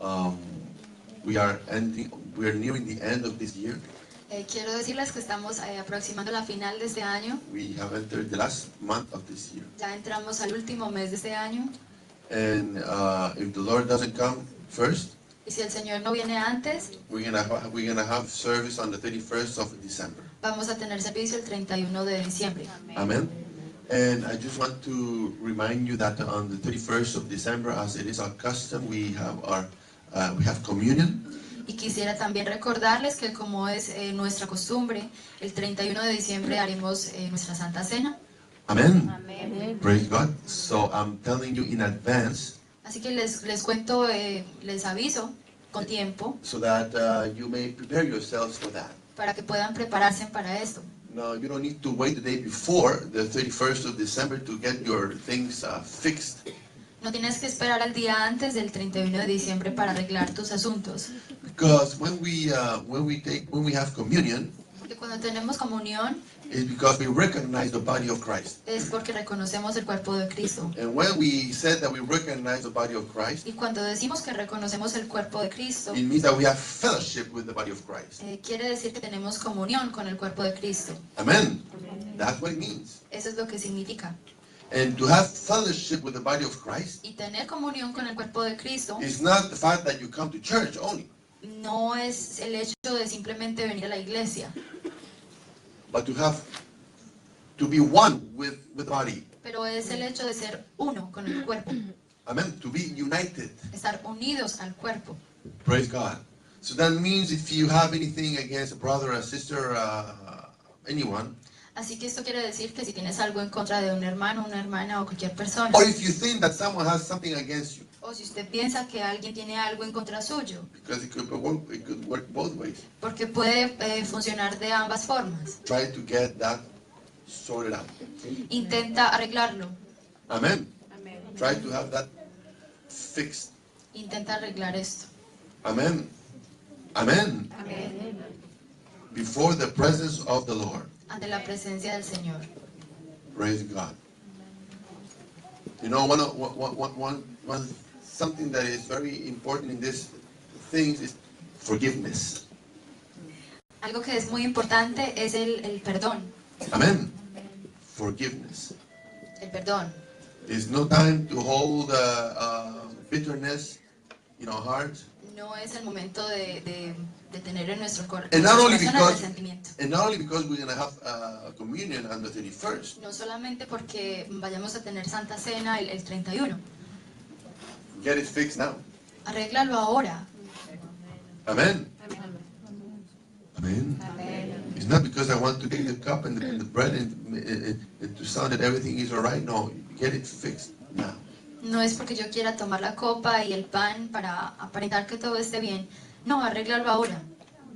Um, we are nearing the end of this year. Quiero decirles que estamos aproximando la final de este año. We have entered the last month of this year. Ya entramos al último mes de este año. And if the Lord doesn't come first, Y si el Señor no viene antes, we're gonna have service on the 31st of December. vamos a tener servicio el 31 de diciembre. Amen. And I just want to remind you that on the 31st of December, as it is our custom, we have communion. Y quisiera también recordarles que, como es nuestra costumbre, el 31 de diciembre haremos nuestra Santa Cena. Amen. Amen. Praise God. So I'm telling you in advance. Así que les cuento, les aviso con tiempo. So that you may prepare yourselves for that. Para que puedan prepararse para esto. No, you don't need to wait the day before the 31st of December to get your things fixed. No tienes que esperar al día antes del 31 de diciembre para arreglar tus asuntos. Because when we have communion, porque cuando tenemos comunión, it's because we recognize the body of Christ. Es porque reconocemos el cuerpo de Cristo. And when we said that we recognize the body of Christ, y cuando decimos que reconocemos el cuerpo de Cristo, it means that we have fellowship with the body of Christ. Quiere decir que tenemos comunión con el cuerpo de Cristo. Amen. That's what it means. Eso es lo que significa. And to have fellowship with the body of Christ, y tener comunión con el cuerpo de Cristo, is not the fact that you come to church only. No es el hecho de simplemente venir a la iglesia. But to be one with the body. Pero es el hecho de ser uno con el cuerpo. Amen. To be united. Estar unidos al cuerpo. Praise God. So that means if you have anything against a brother, a sister, anyone. Así que esto quiere decir que si tienes algo en contra de un hermano, una hermana o cualquier persona. Or if you think that someone has something against you. O si usted piensa que alguien tiene algo en contra suyo. Because it could work both ways. Porque puede funcionar de ambas formas. Try to get that sorted out. Intenta arreglarlo. Amen. Try to have that fixed. Intenta arreglar esto. Amen. Amen. Amén. Before the presence of the Lord. Ante la presencia del Señor. Praise God. You know, something that is very important in this thing is forgiveness. Algo que es muy importante es el perdón. Amen. Forgiveness. El perdón. There's no time to hold bitterness in our hearts. No es el momento de tener en nuestro corazón resentimiento. And not only because we're going to have communion on the 31st. No solamente porque vayamos a tener Santa Cena el 31. Get it fixed now. Arréglalo ahora. Amen. Amen. Amen. It's not because I want to take the cup and the bread and to sound that everything is all right. No, get it fixed now. No es porque yo quiera tomar la copa y el pan para aparentar que todo esté bien. No, arréglalo ahora.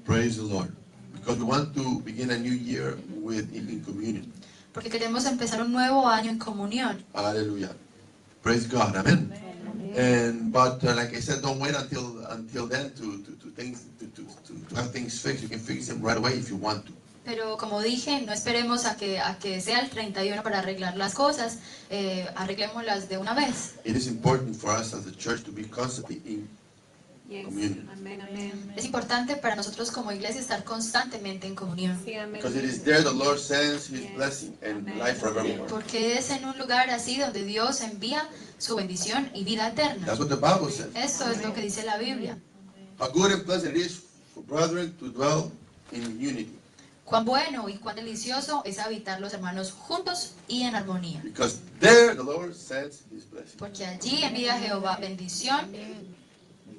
Praise the Lord. Because we want to begin a new year in communion. Porque queremos empezar un nuevo año en comunión. Hallelujah. Praise God. Amen. But like I said, don't wait until then to have things fixed. You can fix them right away if you want to. Pero como dije, no esperemos a que sea el 31 para arreglar las cosas, arreglémoslas de una vez. It is important for us as a church to be constantly in communion. Es importante para nosotros como iglesia estar constantemente en comunión. Because it is there the Lord sends His blessing and life forevermore. Porque es en un lugar así donde Dios envía su bendición y vida eterna. That's what the Bible says. Esto es lo que dice la Biblia. How good and pleasant it is for brethren to dwell in unity. Cuán bueno y cuán delicioso es habitar los hermanos juntos y en armonía. Because there the Lord sends His blessing. Porque allí envía Jehová bendición.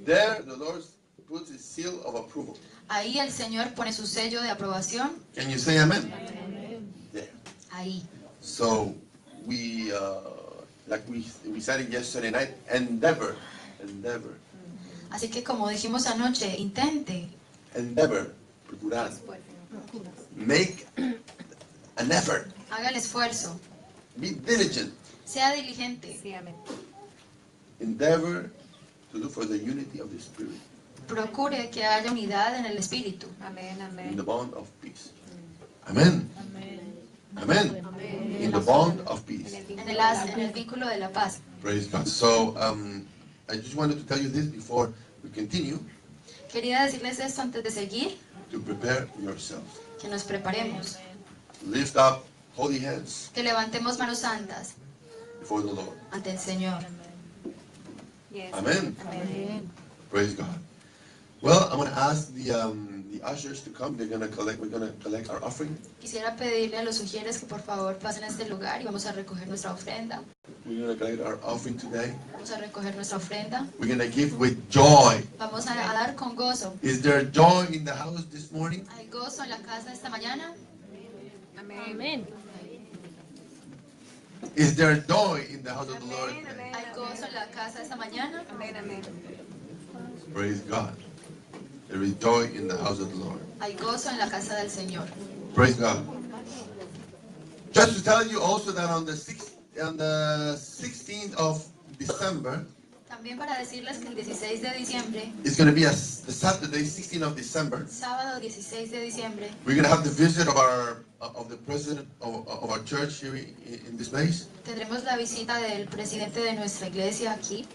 There the Lord puts His seal of approval. Ahí el Señor pone su sello de aprobación. Can you say amen? There. Ahí. So we, like we said it yesterday night, endeavor. Así que como dijimos anoche, intente. Endeavor, procurar. Make an effort. Haga el esfuerzo. Be diligent. Sea diligente. Endeavor to look for the unity of the Spirit. Procure que haya unidad en el espíritu. In the bond of peace. Amen. Amen. In the bond of peace. En el vínculo de la paz. Praise God. So I just wanted to tell you this before we continue, Quería decirles esto antes de seguir, to prepare yourself. que nos preparemos, Lift up holy hands que levantemos manos santas before the Lord. ante el Señor. Amen. Praise God. Well, I'm going to ask the ushers to come. We're going to collect our offering. Quisiera pedirle a los sugieres que por favor pasen a este lugar y vamos a recoger nuestra ofrenda. We're going to collect our offering today. Vamos a recoger nuestra ofrenda. We're going to give with joy. Vamos a dar con gozo. Is there joy in the house this morning? ¿Hay gozo en la casa esta mañana? Amén. Is there joy in the house of the Lord? ¿Hay gozo en la casa esta mañana? Praise God. There is joy in the house of the Lord. Hay gozo en la casa del Señor. Praise God. Just to tell you also that on the 16th of December, También para decirles que el 16 de diciembre, it's going to be the Saturday, 16th of December. sábado 16 de diciembre, We're going to have the visit of the president of our church here in this place, tendremos la visita del presidente de nuestra iglesia aquí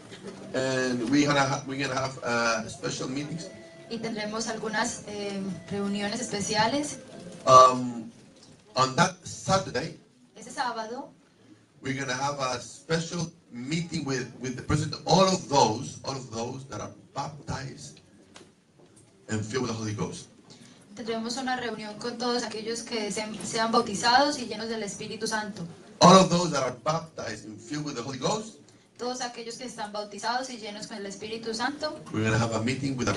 and we're going to have special meetings. y tendremos algunas reuniones especiales. On that Saturday, Ese sábado we're going to have a special meeting with the president. All of those that are baptized and filled with the Holy Ghost. tendremos una reunión con todos aquellos que sean bautizados y llenos del Espíritu Santo. All of those that are baptized and filled with the Holy Ghost, Todos aquellos que están bautizados y llenos con el Espíritu Santo, we're going to have a meeting with our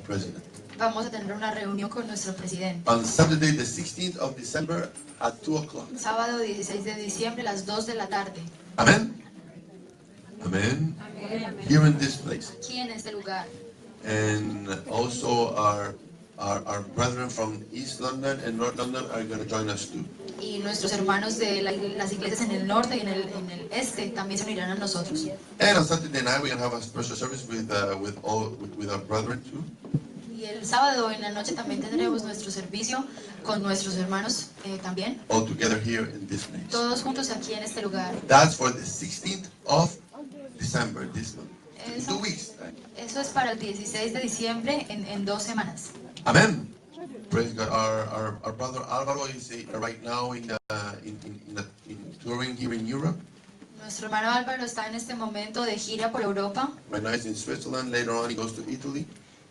president. vamos a tener una reunión con nuestro presidente. On Saturday, the 16th of December at 2 o'clock. Sábado 16 de diciembre a las 2 de la tarde, Amen? Amen? Here in this place. aquí en este lugar. And also our brethren from East London and North London are going to join us too. Y nuestros hermanos de las iglesias en el norte y en el este también se unirán a nosotros. And on Saturday night, we're going to have a special service with our brethren too. Y el sábado en la noche también tendremos nuestro servicio con nuestros hermanos también. All together here in this place. Todos juntos aquí en este lugar. That's for the 16th of December, this month. In 2 weeks. Right? Eso es para el 16 de diciembre en 2 semanas. Amen. Praise God. Our brother Alvaro is right now in touring here in Europe. Nuestro hermano Álvaro está en este momento de gira por Europa. Right now he's in Switzerland. Later on he goes to Italy.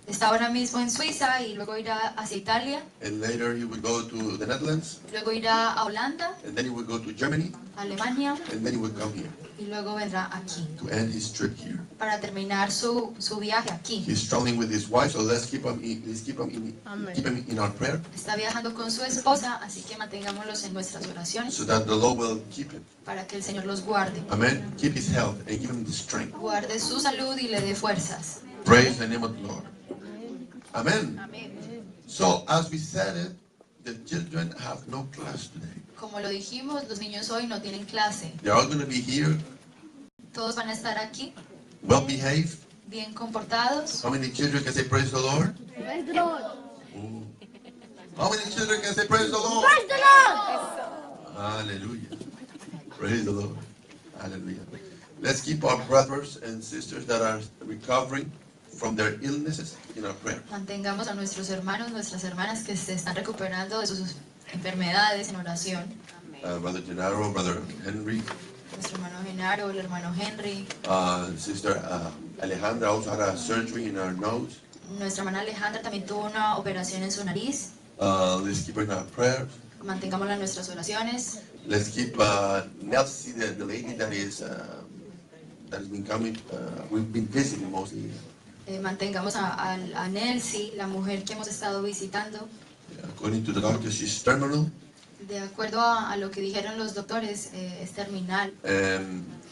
Está ahora mismo en Suiza y luego irá hacia Italia. And later he will go to the Netherlands. Luego irá a Holanda, And then he will go to Germany. Alemania And then he will come here y luego vendrá aquí to end his trip here. para terminar su viaje aquí. He's traveling with his wife, so let's keep him in our prayer, Está viajando con su esposa, así que mantengámoslos en nuestras oraciones so that the Lord will keep him. para que el Señor los guarde. Amen. Keep his health and give him the strength. Guarde su salud y le dé fuerzas. Praise the name of the Lord. Amen. So, as we said it, the children have no class today. Como lo dijimos, los niños hoy no tienen clase. They're all going to be here, Todos van a estar aquí, well behaved. bien comportados. How many children can say praise the Lord? Praise the Lord. Ooh. How many children can say praise the Lord? Praise the Lord. Hallelujah. Praise the Lord. Hallelujah. Let's keep our brothers and sisters that are recovering from their illnesses in our prayer. Mantengamos a nuestros hermanos, nuestras hermanas que se están recuperando de sus enfermedades en oración. Brother Gennaro, Brother Henry, Nuestro hermano Genaro, el hermano Henry, Sister Alejandra also had a surgery in her nose. nuestra hermana Alejandra también tuvo una operación en su nariz. Let's keep her in our prayers. Mantengámosla en nuestras oraciones. Let's keep Nelsie, the lady that has been coming. We've been visiting mostly. Mantengamos a Nelsie, la mujer que hemos estado visitando. According to the doctor, she's terminal. De acuerdo a lo que dijeron los doctores, es terminal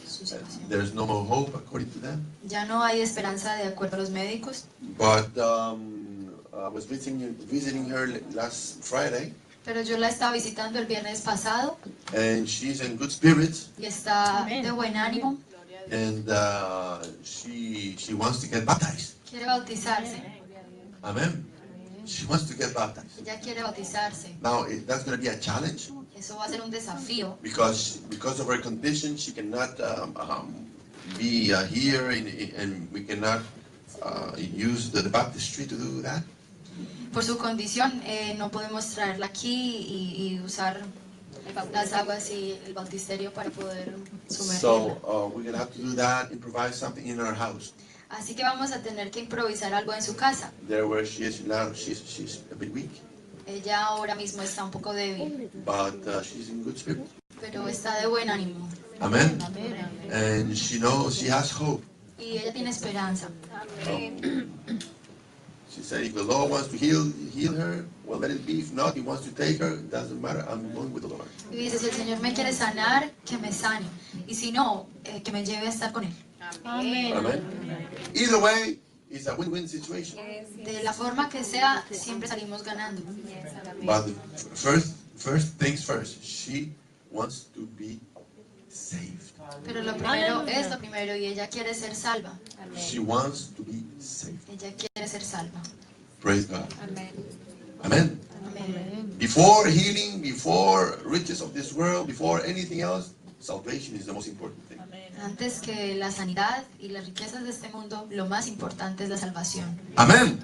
su situación. There's no more hope, according to them. Ya no hay esperanza de acuerdo a los médicos. But I was visiting her last Friday, Pero yo la estaba visitando el viernes pasado and she's in good spirits, y está Amén. de buen ánimo. and she wants to get baptized. Quiere bautizarse. Amen. She wants to get baptized. Ella quiere bautizarse. Now that's going to be a challenge Eso va a ser un desafío because of her condition, she cannot be here and we cannot use the baptistry to do that. Por su condición, no podemos traerla aquí y usar las aguas y el bautisterio para poder sumergirla. So we're going to have to do that, improvise something in our house. Así que vamos a tener que improvisar algo en su casa. There where she is now, she's a bit weak, Ella ahora mismo está un poco débil, but she's in good spirit. pero está de buen ánimo. Amen. And she knows she has hope. Y ella tiene esperanza. She said, if the Lord wants to heal her, well, let it be. If not, He wants to take her, it doesn't matter. I'm going with the Lord. Y dice, si el Señor me quiere sanar, que me sane. Y si no, que me lleve a estar con Él. Amén. Amen. Either way, it's a win-win situation. De la forma que sea, siempre salimos ganando. But first things first, she wants to be saved. Pero lo primero es lo primero y ella quiere ser salva. She wants to be saved. Ella quiere ser salva. Praise God. Amén. Amen. Amén. Before healing, before riches of this world, before anything else, salvation is the most important thing. Antes que la sanidad y las riquezas de este mundo, lo más importante es la salvación. Amen.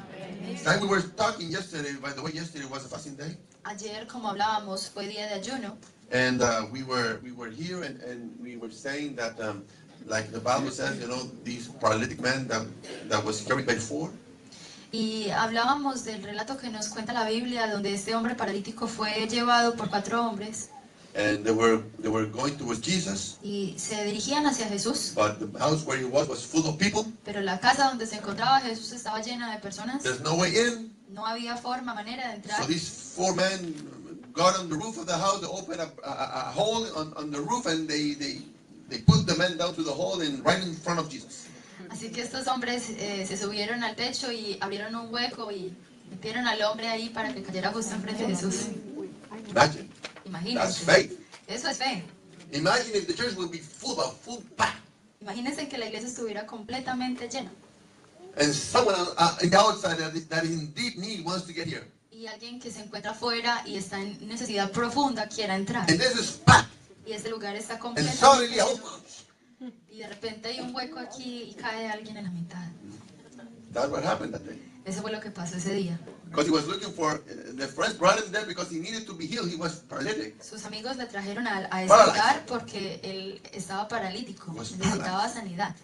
It's like we were talking yesterday. By the way, yesterday was a fasting day, Ayer, como hablábamos, fue día de ayuno. and we were here, and we were saying that, like the Bible says, this paralytic man that was carried by four. Y hablábamos del relato que nos cuenta la Biblia, donde este hombre paralítico fue llevado por 4 hombres And they were going towards Jesus, y se dirigían hacia Jesús. but the house where he was full of people. Pero la casa donde se encontraba Jesús estaba llena de personas. There's no way in. No había forma, manera de entrar. So these 4 men got on the roof of the house, they opened a hole on the roof, and they put the men down to the hole and right in front of Jesus. Así que estos hombres se subieron al techo y abrieron un hueco y metieron al hombre ahí para que cayera justo enfrente de Jesús. Imagine. That's Imagínense. faith. Eso es fe. Imagine if the church would be full packed, Imagínense que la iglesia estuviera completamente llena and someone in the outside that is in deep need wants to get here. y alguien que se encuentra afuera y está en necesidad profunda quiera entrar. And this is packed. Y este lugar está And completamente suddenly, lleno. oh, Y de repente hay un hueco aquí y cae alguien en la mitad. that's what happened that day. Eso fue lo que pasó ese día. Because he was looking for, the friends brought him there because he needed to be healed. He was paralytic. Sus amigos le trajeron a ese Paralyzed. lugar porque él estaba paralítico, Was necesitaba paralyzed. sanidad.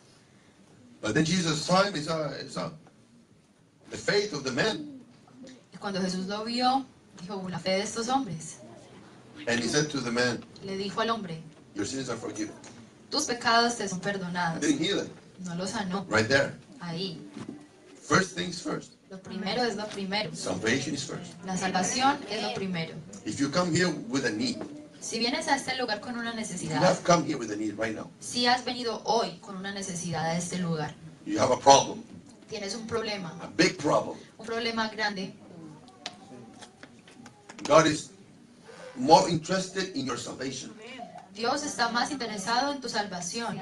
But then Jesus saw him, he saw the faith of the men. Y cuando Jesús lo vio, dijo, la fe de estos hombres. And he said to the man, Le dijo al hombre, your sins are forgiven. tus pecados te son perdonados. Didn't heal him. No lo sanó. Right there. Ahí. First things first. Lo primero es lo primero. Salvation is first. La salvación es lo primero. If you come here with a need, Si vienes a este lugar con una you necesidad, have come here with a need right now. si has venido hoy con una necesidad a este lugar, You have a problem, tienes un problema a big problem. grande, God is more interested in your salvation. Dios está más interesado en tu salvación.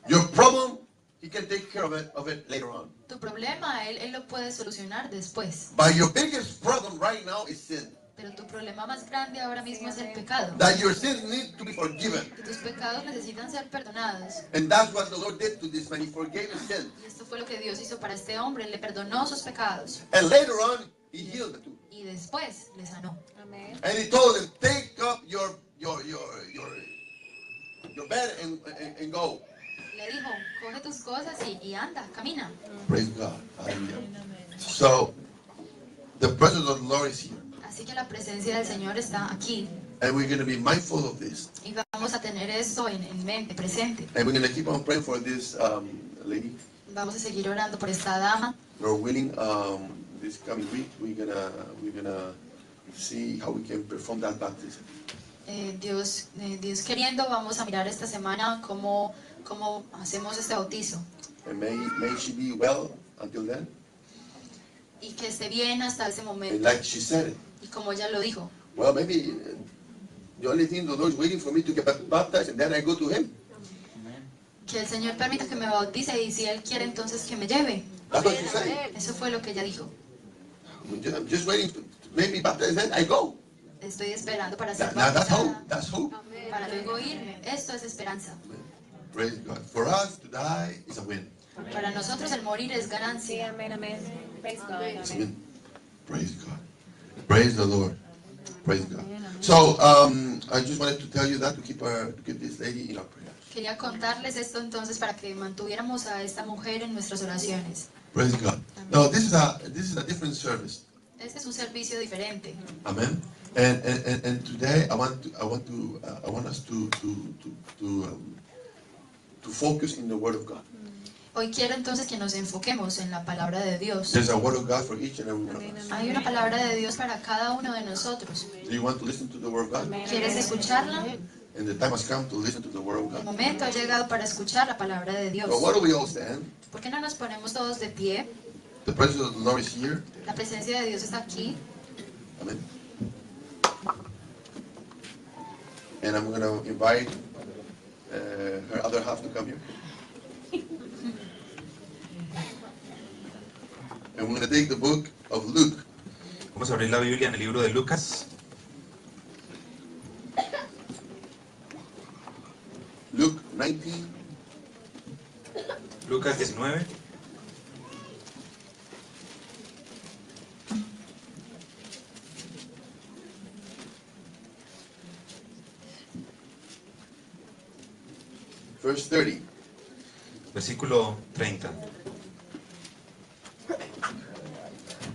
Your problem, He can take care of it later on. Tu problema, Él lo puede solucionar después. But your biggest problem right now is sin. Pero tu problema más grande ahora mismo es el pecado. That your sins need to be forgiven. Que tus pecados necesitan ser perdonados. And that's what the Lord did to this man. He forgave his sins. Y esto fue lo que Dios hizo para este hombre. Le perdonó sus pecados. And later on, He healed the two. Y después le sanó. Amén. And He told him, take up your bed and go. Le dijo, coge tus cosas y anda, camina. Praise God. Hallelujah. So, the presence of the Lord is here. Así que la presencia del Señor está aquí. And we're going to be mindful of this. Y vamos a tener esto en mente, presente. And we're going to keep on praying for this lady. Vamos a seguir orando por esta dama. Lord willing, this coming week, we're gonna see how we can perform that baptism. Dios queriendo, vamos a mirar esta semana cómo hacemos este bautizo. And may she be well until then. Y que esté bien hasta ese And momento. like she said, Y como ella lo dijo, well, maybe the only thing the Lord is waiting for me to get baptized, and then I go to Him. que el Señor permita que me bautice y si Él quiere entonces que me lleve. That's what she said. Eso fue lo que ella dijo. I'm just waiting to maybe baptize, then I go. Estoy esperando para ser Now that's bautizada, hope. That's hope. para luego irme. Esto es esperanza. Praise God. For us to die is a win. Para nosotros el morir es Sí, ganancia. amén, amén. Praise God. It's a win. Praise God. Praise the Lord. Praise God. So I just wanted to tell you that to keep this lady in our prayers. Quería contarles esto entonces para que mantuviéramos a esta mujer en nuestras oraciones. Praise God. No, this is a different service. Este es un servicio diferente. Amen. And today I want us to focus in the Word of God. Hoy quiero entonces que nos enfoquemos en la palabra de Dios. There's a Word of God for each and every one of us. Hay una palabra de Dios para cada uno de nosotros. Do you want to listen to the Word of God? ¿Quieres escucharla? And the time has come to listen to the Word of El God. momento ha llegado para escuchar la palabra de Dios. So why don't we all stand? ¿Por qué no nos ponemos todos de pie? The presence of the Lord is here. La presencia de Dios está aquí. Amen. And I'm going to invite her other half to come here. And we're going to take the book of Luke. Vamos a abrir la Biblia en el libro de Lucas, Luke 19, Lucas 19, verse 30. versículo 30.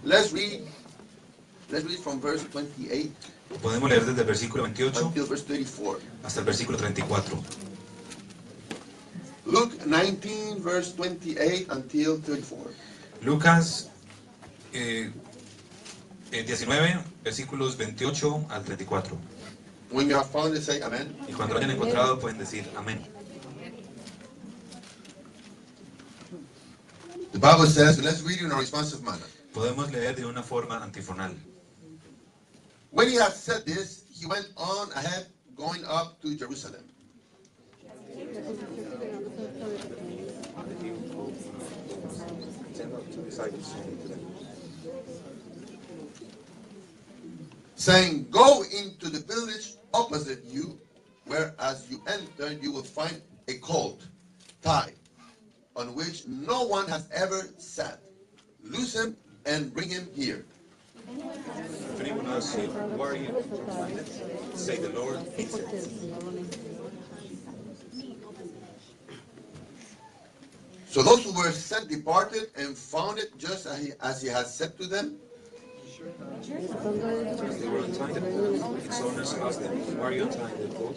Let's read from verse 28 Podemos leer desde el versículo 28 until verse 34. hasta el versículo 34. Luke 19, verse 28 until 34. Lucas 19, versículos 28 al 34. When you have found it, say amen. Y cuando lo hayan encontrado pueden decir amén. The Bible says, let's read it in a responsive manner. Podemos leer de una forma antifonal. When he had said this, he went on ahead, going up to Jerusalem. Saying, go into the village opposite you, where as you enter you will find a colt tied, on which no one has ever sat. Loose him and bring him here. If anyone asks you, where are you to find it? Say the Lord is it. So those who were sent departed and found it just as he had said to them. As they were untying the colt, its owners asked them, why are you untying the colt?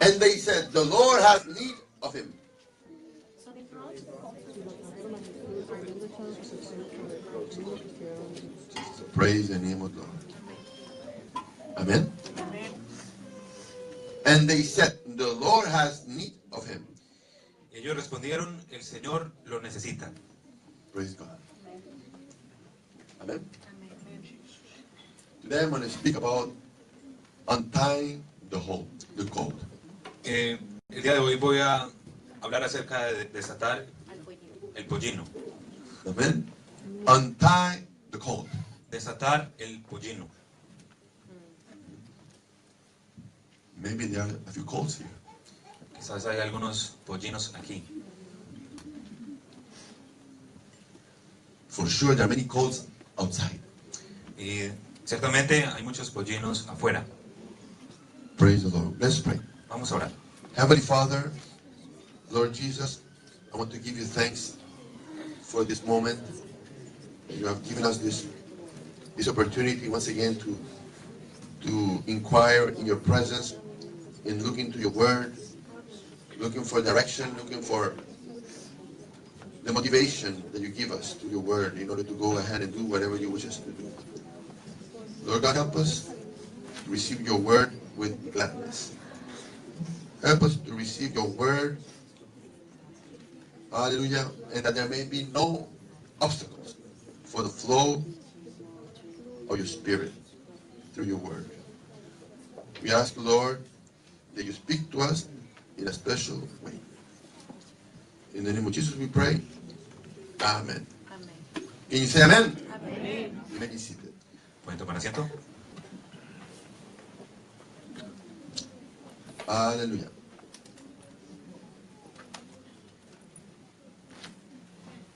And they said, the Lord has need of him. Praise the name of the Lord. Amen. And they said, the Lord has need of him. Y ellos respondieron, el Señor lo necesita. Praise God. Amen. Today I'm going to speak about untying the colt. El día de hoy voy a hablar acerca de desatar el pollino. Amen. Untie the colt. Desatar el pollino. Maybe there are a few colts here. Quizás hay algunos pollinos aquí. For sure there are many colts outside. Y ciertamente hay muchos pollinos afuera. Praise the Lord. Let's pray. Vamos a orar. Heavenly Father, Lord Jesus, I want to give you thanks for this moment. You have given us this opportunity once again to inquire in your presence, in looking to your word, looking for direction, looking for the motivation that you give us to your word in order to go ahead and do whatever you wish us to do. Lord God, help us to receive your word with gladness. Help us to receive your word, hallelujah, and that there may be no obstacles for the flow of your spirit through your word. We ask, Lord, that you speak to us in a special way. In the name of Jesus we pray. Amen. Amén. Can you say amen? Amén. You may be seated. ¿Pueden tomar asiento? Hallelujah.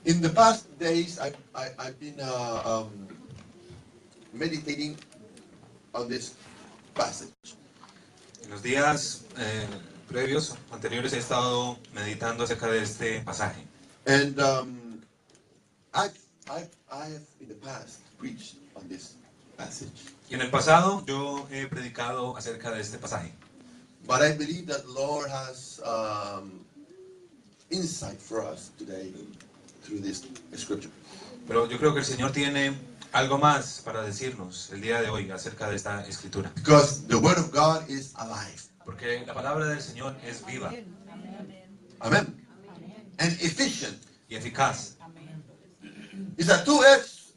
In the past days, I've been meditating on this passage. En los días previos, anteriores, he estado meditando acerca de este pasaje. And I have in the past preached on this passage. Y en el pasado yo he predicado acerca de este pasaje. But I believe that Lord has insight for us today through this scripture. Pero yo creo que el Señor tiene algo más para decirnos el día de hoy acerca de esta escritura. Because the word of God is alive. Porque la palabra del Señor es viva Amen. And efficient. y eficaz. It's a two-edged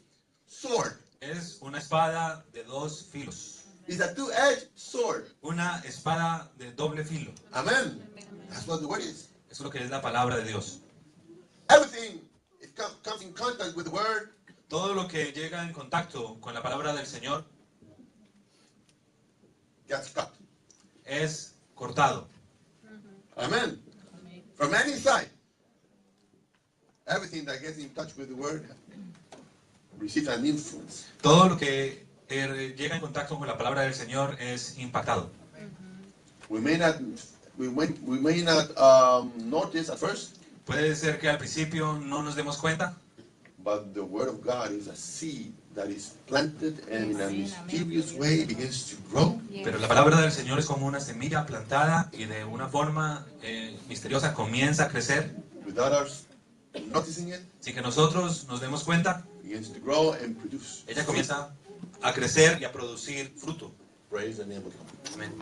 sword. Es una espada de dos filos. It's a two-edged sword. Una espada de doble filo. Amen. That's what the word is. Eso es lo que es la palabra de Dios. Everything it comes in contact with the word Todo lo que llega en contacto con la palabra del Señor gets cut. es cortado. Amen. From any side. Everything that gets in touch with the word receives an influence. Todo lo que llega en contacto con la palabra del Señor es impactado. We may not notice at first, Puede ser que al principio no nos demos cuenta, but the word of God is a seed that is planted and in a mysterious way begins to grow. pero la palabra del Señor es como una semilla plantada y de una forma misteriosa comienza a crecer Without us noticing it, sin que nosotros nos demos cuenta. begins to grow and produce. Ella comienza a crecer y a producir fruto. Praise the name of God. Amén.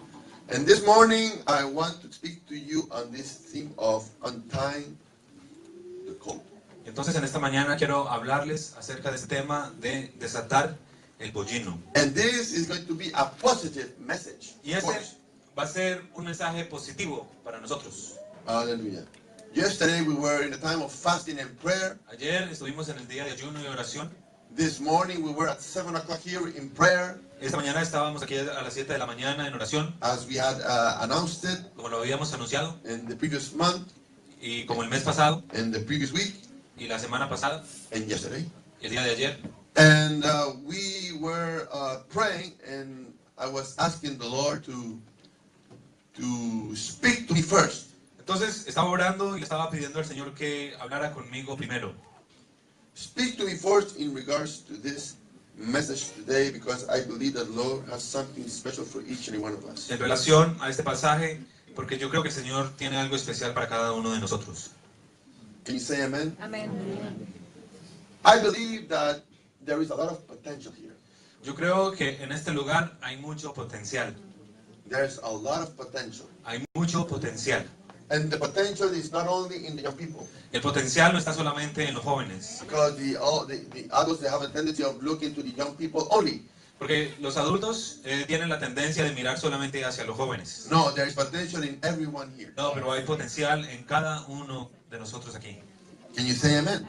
And this morning, I want to speak to you on this theme of untying the colt. Entonces en esta mañana quiero hablarles acerca de este tema de desatar el pollino. And this is going to be a positive message. Y for ese us. va a ser un mensaje positivo para nosotros. Hallelujah. Yesterday, we were in a time of fasting and prayer. Ayer estuvimos en el día de ayuno y oración. This morning, we were at 7 o'clock here in prayer, Esta mañana estábamos aquí a las 7 de la mañana en oración, as we had announced it como lo habíamos anunciado, in the previous month, y como el mes pasado, in the previous week, y la semana pasada, and yesterday. y el día de ayer. And we were praying, and I was asking the Lord to speak to me first. Entonces estaba orando y le estaba pidiendo al Señor que hablara conmigo primero. Speak to me first in regards to this message today, because I believe that the Lord has something special for each and every one of us. En relación a este pasaje, porque yo creo que el Señor tiene algo especial para cada uno de nosotros. Can you say amen? Amén. I believe that there is a lot of potential here. Yo creo que en este lugar hay mucho potencial. There's a lot of potential. Hay mucho potencial. And the potential is not only in the young people, El potencial no está solamente en los jóvenes, because the adults, they have a tendency of looking to the young people only. porque los adultos tienen la tendencia de mirar solamente hacia los jóvenes. No, there is potential in everyone here. No, pero hay potencial en cada uno de nosotros aquí. Can you say amen?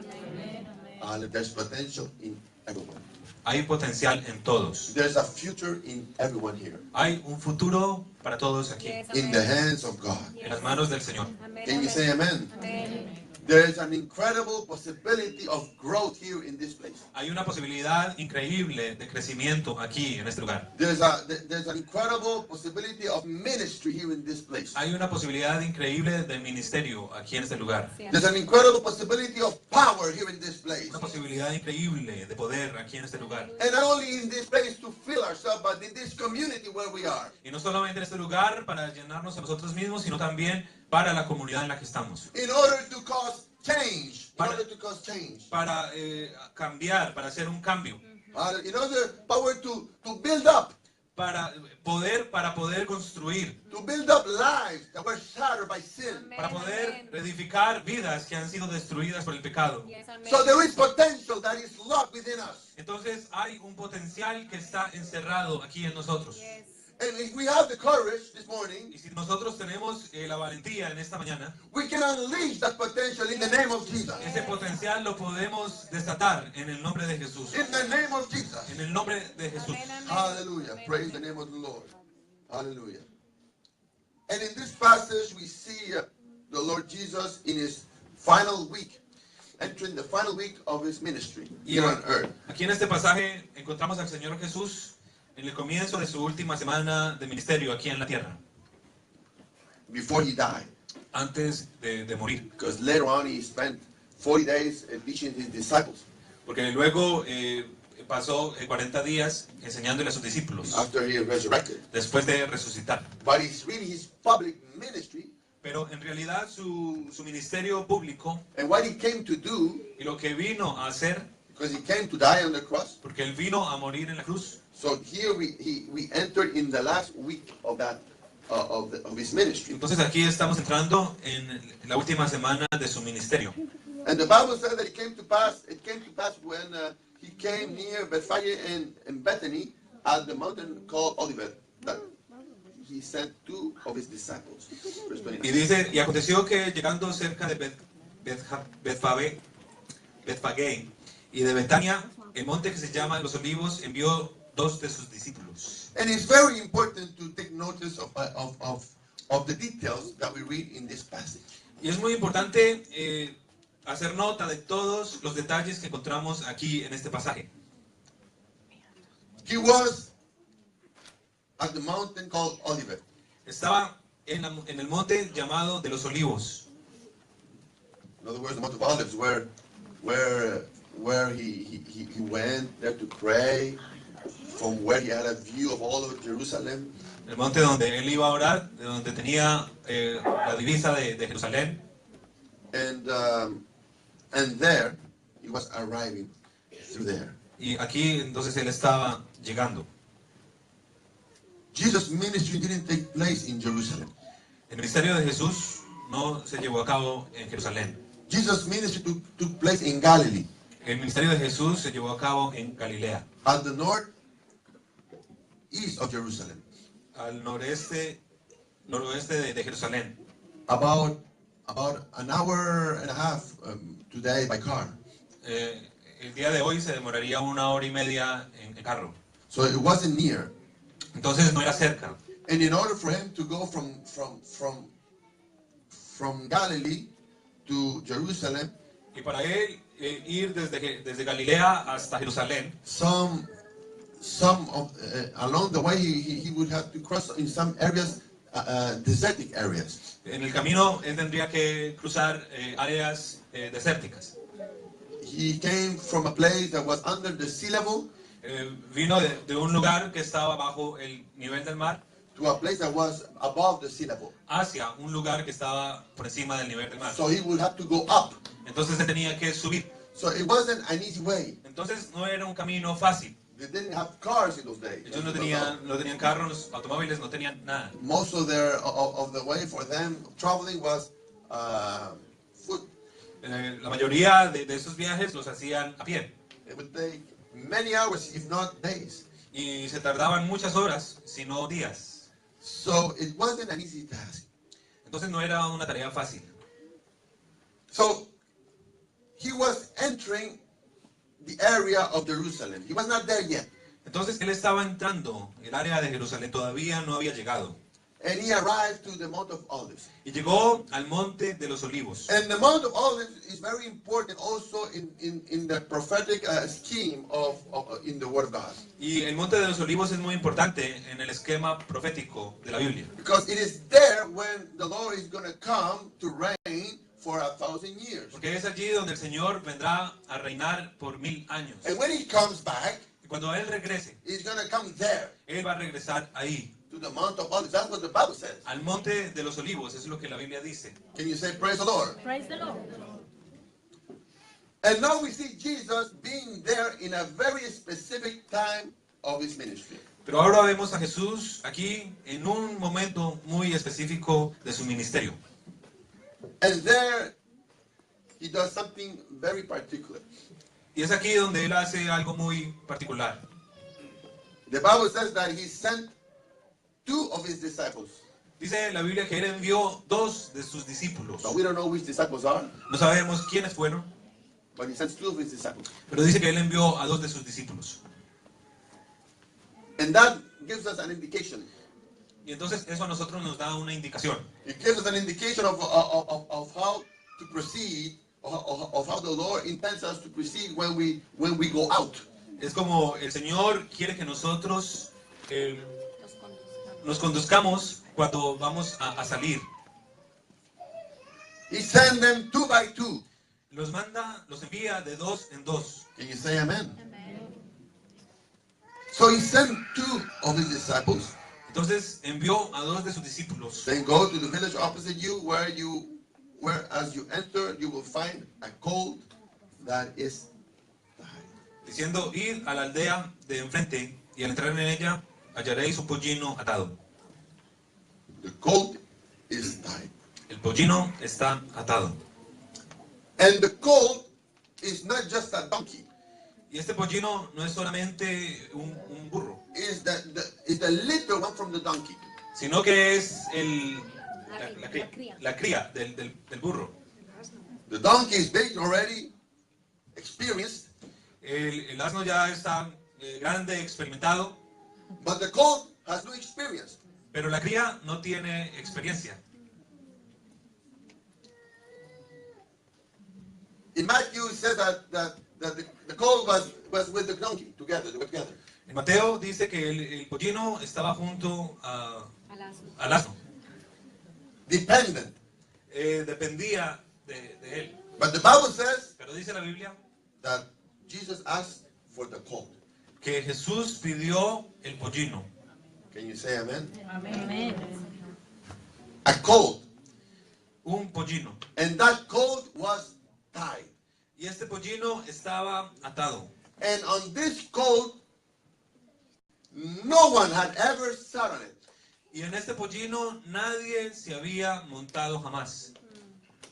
There's potential in everyone. Hay potencial en todos. There's a future in everyone here. Hay un futuro para todos aquí, In the hands of God. en las manos del Señor. Can you say amen? Amén. There is an incredible possibility of growth here in this place. Hay una posibilidad increíble de crecimiento aquí, en este lugar. There's an incredible possibility of ministry here in this place. Hay una posibilidad increíble de ministerio aquí en este lugar. There's an incredible possibility of power here in this place. Una posibilidad increíble de poder aquí en este lugar. And not only in this place to fill ourselves, but in this community where we are. Y no solamente en este lugar para llenarnos a nosotros mismos, sino también para la comunidad en la que estamos. In order to cause change. In Para- order to cause change. Para cambiar, para hacer un cambio. In order power to build up. Para poder construir. To build up lives that were shattered by sin. Para poder edificar vidas que han sido destruidas por el pecado. Yes, amén. So there is potential that is locked within us. Entonces hay un potencial que está encerrado aquí en nosotros. Yes. And if we have the courage this morning, Y si nosotros tenemos la valentía en esta mañana, we can unleash that potential in the name of Jesus. ese potencial lo podemos desatar en el nombre de Jesús. In the name of Jesus. En el nombre de Jesús. Amén, amén. Hallelujah. Amén. Praise the name of the Lord. Hallelujah. And in this passage, we see the Lord Jesus in his final week. entering the final week of his ministry Y here on earth. aquí en este pasaje encontramos al Señor Jesús en el comienzo de su última semana de ministerio aquí en la tierra, Before he died. antes de morir. Because later on he spent 40 days teaching his disciples Porque luego pasó 40 días enseñándole a sus discípulos after he resurrected. después de resucitar. But it's really his public ministry Pero en realidad su ministerio público and what he came to do, y lo que vino a hacer, because he came to die on the cross. porque Él vino a morir en la cruz. So here we entered in the last week of that of his ministry. Entonces aquí estamos entrando en la última semana de su ministerio. And the Bible says that it came to pass when he came near Bethphage and Bethany at the mountain called Olivet, that he sent 2 of his disciples. Verse 29. Y dice, y aconteció que llegando cerca de Bethfage y de Betania, el monte que se llama Los Olivos, envió 2 de sus discípulos. And it's very important to take notice of the details that we read in this passage. Y es muy importante hacer nota de todos los detalles que encontramos aquí en este pasaje. He was at the mountain called Olivet. Estaba en el monte llamado de los Olivos. In other words, the Mount of Olives, where he went there to pray, from where he had a view of all of Jerusalem. El monte donde él iba a orar, de donde tenía la divisa de Jerusalén. And there he was arriving through there. Y aquí entonces él estaba llegando. Jesus' ministry didn't take place in Jerusalem. El ministerio de Jesús no se llevó a cabo en Jerusalén. Jesus' ministry took place in Galilee, El ministerio de Jesús se llevó a cabo en Galilea, at the northeast of Jerusalem, al noroeste de Jerusalén, about an hour and a half today by car. El día de hoy se demoraría 1 hora y media en carro. So it wasn't near. Entonces no era cerca. And in order for him to go from Galilee to Jerusalem, Y para él ir desde Galilea hasta Jerusalén, along the way he would have to cross in some areas, desertic areas. en el camino él tendría que cruzar áreas desérticas. He came from a place that was under the sea level Vino de un lugar que estaba bajo el nivel del mar to a place that was above the sea level. hacia un lugar que estaba por encima del nivel del mar. So he would have to go up. Entonces se tenía que subir. So it wasn't an easy way. Entonces no era un camino fácil. They didn't have cars in those days. Ellos no tenían carros, automóviles, no tenían nada. Most of the way for them traveling was foot. La mayoría de esos viajes los hacían a pie. It would take many hours, if not days. Y se tardaban muchas horas, si no días. So it wasn't an easy task. Entonces no era una tarea fácil. So he was entering the area of Jerusalem. He was not there yet. Entonces él estaba entrando, el área de Jerusalén todavía no había llegado. And he arrived to the Mount of Olives. Y llegó al monte de los olivos. And the Mount of Olives is very important also in the prophetic scheme in the Word of God. Y el monte de los olivos es muy importante en el esquema profético de la Biblia. Because it is there when the Lord is going to come to reign for 1,000 years. Porque es allí donde el Señor vendrá a reinar por 1000 años. And when he comes back, Y cuando Él regrese, he's going to come there Él va a regresar ahí, to the Mount of Olives. That's what the Bible says. al monte de los olivos. Eso es lo que la Biblia dice. Can you say praise the Lord? Praise the Lord. And now we see Jesus being there in a very specific time of his ministry. Pero ahora vemos a Jesús aquí en un momento muy específico de su ministerio. And there he does something very particular. Y es aquí donde Él hace algo muy particular. The Bible says that he sent 2 of his disciples. Dice la Biblia que Él envió 2 de sus discípulos. But we don't know which disciples are, No sabemos quiénes fueron, but he sends 2 of his disciples. pero dice que Él envió a 2 de sus discípulos. And that gives us an indication. Y entonces eso a nosotros nos da una indicación. It gives us an indication of how to proceed of how the Lord intends us to proceed when we go out. Es como el Señor quiere que nosotros nos conduzcamos cuando vamos a salir. He sent them 2 by 2. Los manda, los envía de 2 en 2. Can you say amen? So he sent 2 of his disciples. Entonces envió a 2 de sus discípulos. Then go to the village opposite you, where as you enter, you will find a colt that is tied. Diciendo, id a la aldea de enfrente, y al entrar en ella hallaréis un pollino atado. The colt is tied. El pollino está atado. And the colt is not just a donkey. Y este pollino no es solamente un burro, It's the little one from the donkey. sino que es la cría del burro. The donkey is big already, experienced, El asno ya está grande, experimentado, but the colt has no experience. pero la cría no tiene experiencia. In Matthew, it says that the colt was with the donkey together. They were together. En Mateo dice que el pollino estaba junto al asno. Dependent. Dependía de él. But the Bible says Pero dice la Biblia that Jesus asked for the colt. que Jesús pidió el pollino. Can you say amen? Amén. A colt. Un pollino. And that colt was tied. Y este pollino estaba atado. And on this colt, no one had ever sat on it. Y en este pollino nadie se había montado jamás.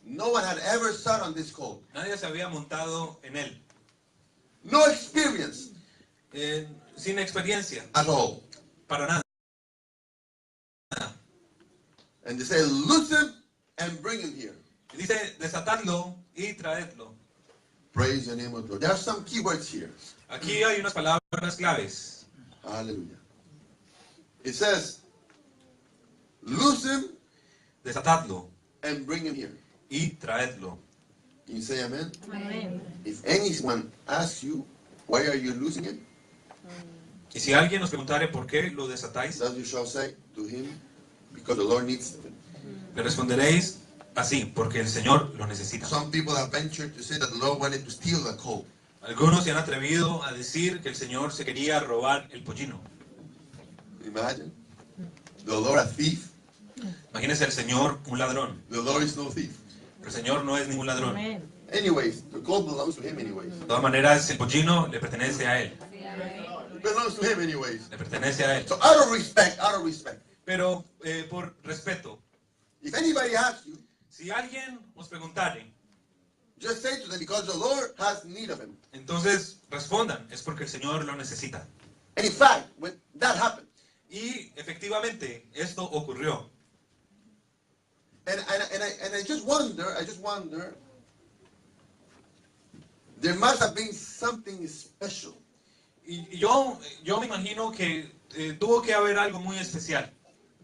No one had ever sat on this colt. Nadie se había montado en él. No experience Sin experiencia. at all. Para nada. And they say, loose him and bring him here. Y dice, desatadlo y traedlo. Praise the name of the Lord. There are some keywords here. Aquí hay unas palabras claves. Hallelujah. It says, loose him Desatadlo and bring him here. y traedlo. Can you say amen? Amén. If anyone asks you, why are you losing him? Y si alguien nos preguntare por qué lo desatáis, That you shall say to him, because the Lord needs him. le responderéis así, porque el Señor lo necesita. Some people have ventured to say that the Lord wanted to steal the colt. Algunos se han atrevido a decir que el Señor se quería robar el pollino. Imagine. The Lord a thief. Imagínense el Señor un ladrón. The Lord is no thief. Pero el Señor no es ningún ladrón. Amén. Anyways, the colt belongs to him anyways. De todas maneras, el pollino le pertenece a él. It belongs to him anyways. Le pertenece a él. So out of respect, Pero por respeto, if anybody asks you, si alguien os preguntare, just say to them, because the Lord has need of him. entonces respondan, es porque el Señor lo necesita. And in fact, when that happened, Y efectivamente, esto ocurrió. and I just wonder, there must have been something special. Y yo me imagino que tuvo que haber algo muy especial.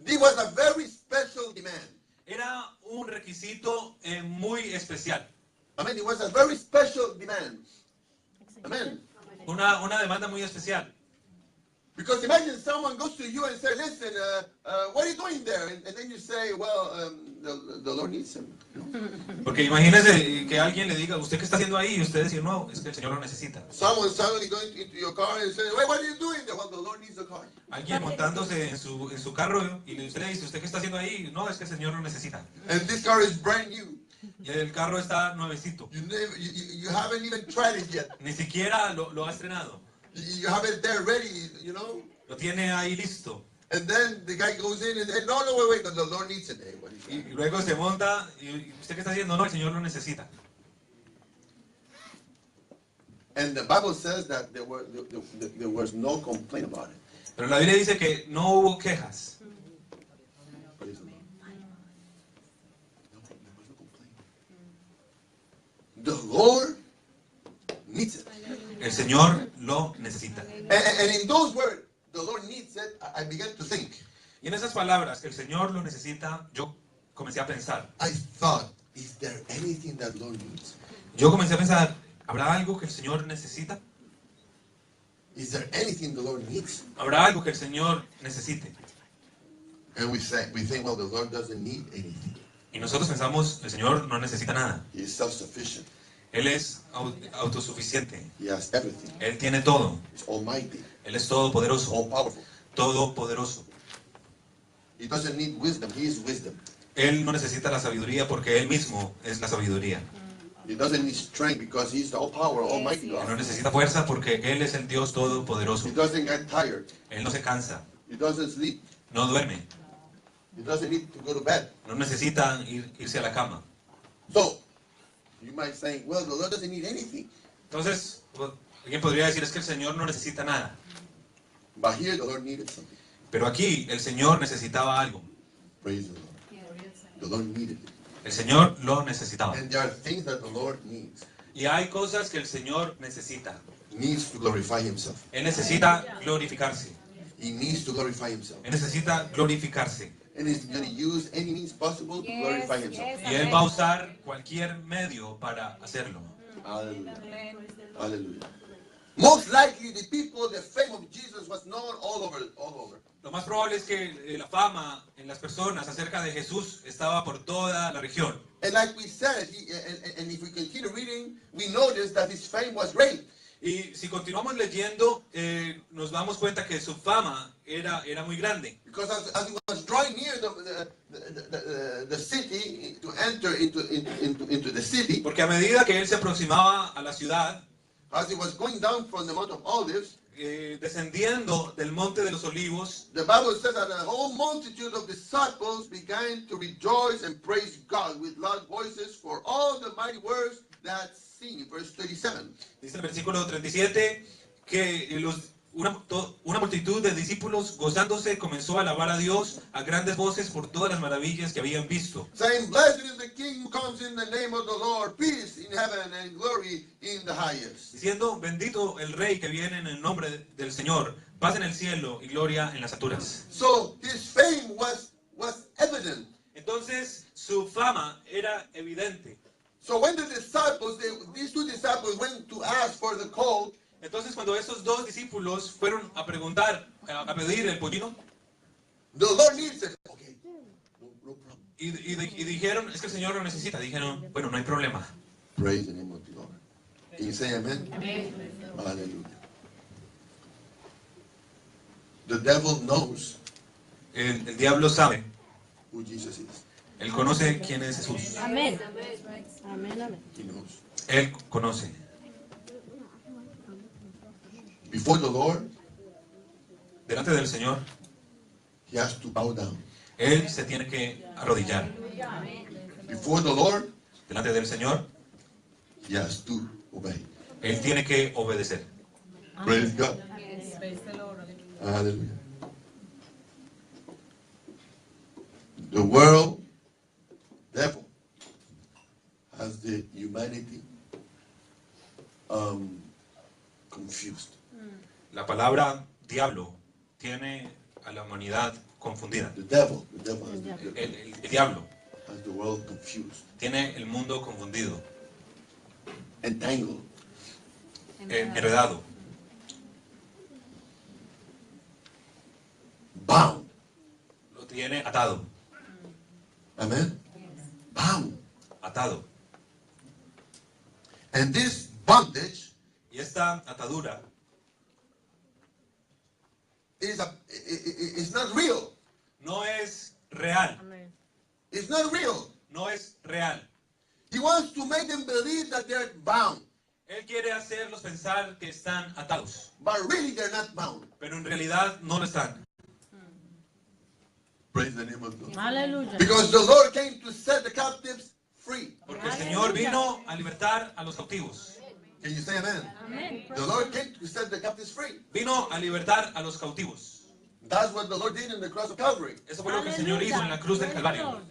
There was a very special demand. Era un requisito muy especial. Amen. It was a very special demand. Amen. Una demanda muy especial. Because imagine someone goes to you and says, listen, what are you doing there? And then you say, well, the Lord needs him. Porque imagínese que alguien le diga, ¿usted qué está haciendo ahí? Y usted dice, no, es que el Señor lo necesita. Someone suddenly going into your car and saying, wait, what are you doing there? Well, the Lord needs the car. Alguien montándose en su carro y usted le dice, ¿usted qué está haciendo ahí? No, es que el Señor lo necesita. And this car is brand new. Y el carro está nuevecito. You haven't even tried it yet. Ni siquiera lo ha estrenado. You have it there ready, you know. Lo tiene ahí listo. And then the guy goes in and no, wait, the Lord needs it. Hey, what is Y that? luego se monta y ¿usted qué está haciendo? No, el Señor lo necesita. And the Bible says that there was no complaint about it. Pero la Biblia dice que no hubo quejas. Praise the Lord. No, there was no complaint. The Lord needs it. El Señor lo necesita. And in those words, the Lord needs it, I began to think. Y en esas palabras, que el Señor lo necesita, yo comencé a pensar. I thought, is there anything that Lord needs? yo comencé a pensar, ¿habrá algo que el Señor necesita? Is there anything the Lord needs? ¿Habrá algo que el Señor necesite? And we think, well, the Lord doesn't need anything. Y nosotros pensamos, el Señor no necesita nada. He is self-sufficient. Él es autosuficiente. He has everything. Él tiene todo. He's almighty, Él es todopoderoso. all powerful. Todopoderoso. He doesn't need wisdom. He is wisdom. Él no necesita la sabiduría porque Él mismo es la sabiduría. He doesn't need strength because he's the all power, almighty Él no God. necesita fuerza porque Él es el Dios He todopoderoso. doesn't get tired. Él no se cansa, He doesn't sleep. no duerme, He doesn't need to go to bed. no necesita irse a la cama. So, you might think, well, the Lord doesn't need anything. Entonces, alguien podría decir es que el Señor no necesita nada. But here the Lord needed something. Pero aquí el Señor necesitaba algo. Praise the Lord. The Lord needed it. El Señor lo necesitaba. And there are things that the Lord needs. Y hay cosas que el Señor necesita. Needs to glorify himself. Él necesita glorificarse. He needs to glorify himself. Él necesita glorificarse. And he's going to use any means possible to glorify himself. Y Él va a usar cualquier medio para hacerlo. Hallelujah. Hallelujah. Most likely the people, the fame of Jesus was known all over. Lo más probable es que la fama en las personas acerca de Jesús estaba por toda la región. And like we said, and if we continue reading, we notice that his fame was great. Y si continuamos leyendo, nos damos cuenta que su fama era muy grande. Because as he was drawing near the city to enter into the city, Porque a medida que él se aproximaba a la ciudad, as he was going down from the Mount of Olives, descendiendo del Monte de los Olivos, the Bible says that a whole multitude of disciples began to rejoice and praise God with loud voices for all the mighty works that seen. Verse 37. dice el versículo 37, que una multitud de discípulos gozándose comenzó a alabar a Dios a grandes voces por todas las maravillas que habían visto. Saying, blessed is the King who comes in the name of the Lord, peace in heaven and glory in the highest. Diciendo, bendito el Rey que viene en el nombre del Señor, paz en el cielo y gloria en las alturas. So his fame was evident. Entonces su fama era evidente. So when the disciples, these two disciples went to ask for the colt, Entonces cuando esos dos discípulos fueron a preguntar, a pedir el pollino, the Lord needs it. Okay, no problem. y dijeron, es que el Señor lo necesita. Dijeron, bueno, no hay problema. Praise the name of the Lord. Can you say amen? Amén. Hallelujah. The devil knows El diablo sabe, who Jesus is. él conoce quién es Jesús. Amén. Amén, amén. He knows. Él conoce. Before the Lord, Delante del Señor, he has to bow down. él se tiene que arrodillar. Before the Lord, Delante del Señor, he has to obey. él tiene que obedecer. Praise God. Hallelujah. The world, devil, has the humanity confused. La palabra diablo tiene a la humanidad confundida. The devil has El diablo has the world confused, tiene el mundo confundido, entangled. enredado, Bound. lo tiene atado, Amen? Bound. atado. And this bondage Y esta atadura is not real. no es real, Amén. It's not real. no es real. He wants to make them believe that they're bound, Él quiere hacerlos pensar que están atados, but really they're not bound. pero en realidad no lo están. Praise the name of God. Aleluya. Because the Lord came to set the captives free. Porque el Señor vino a libertar a los cautivos. Can you say amen? Amén. The Lord came to set the captives free. Vino a libertar a los cautivos. That's what the Lord did in the cross of Calvary. Eso fue lo que el Señor hizo en la cruz del Calvario.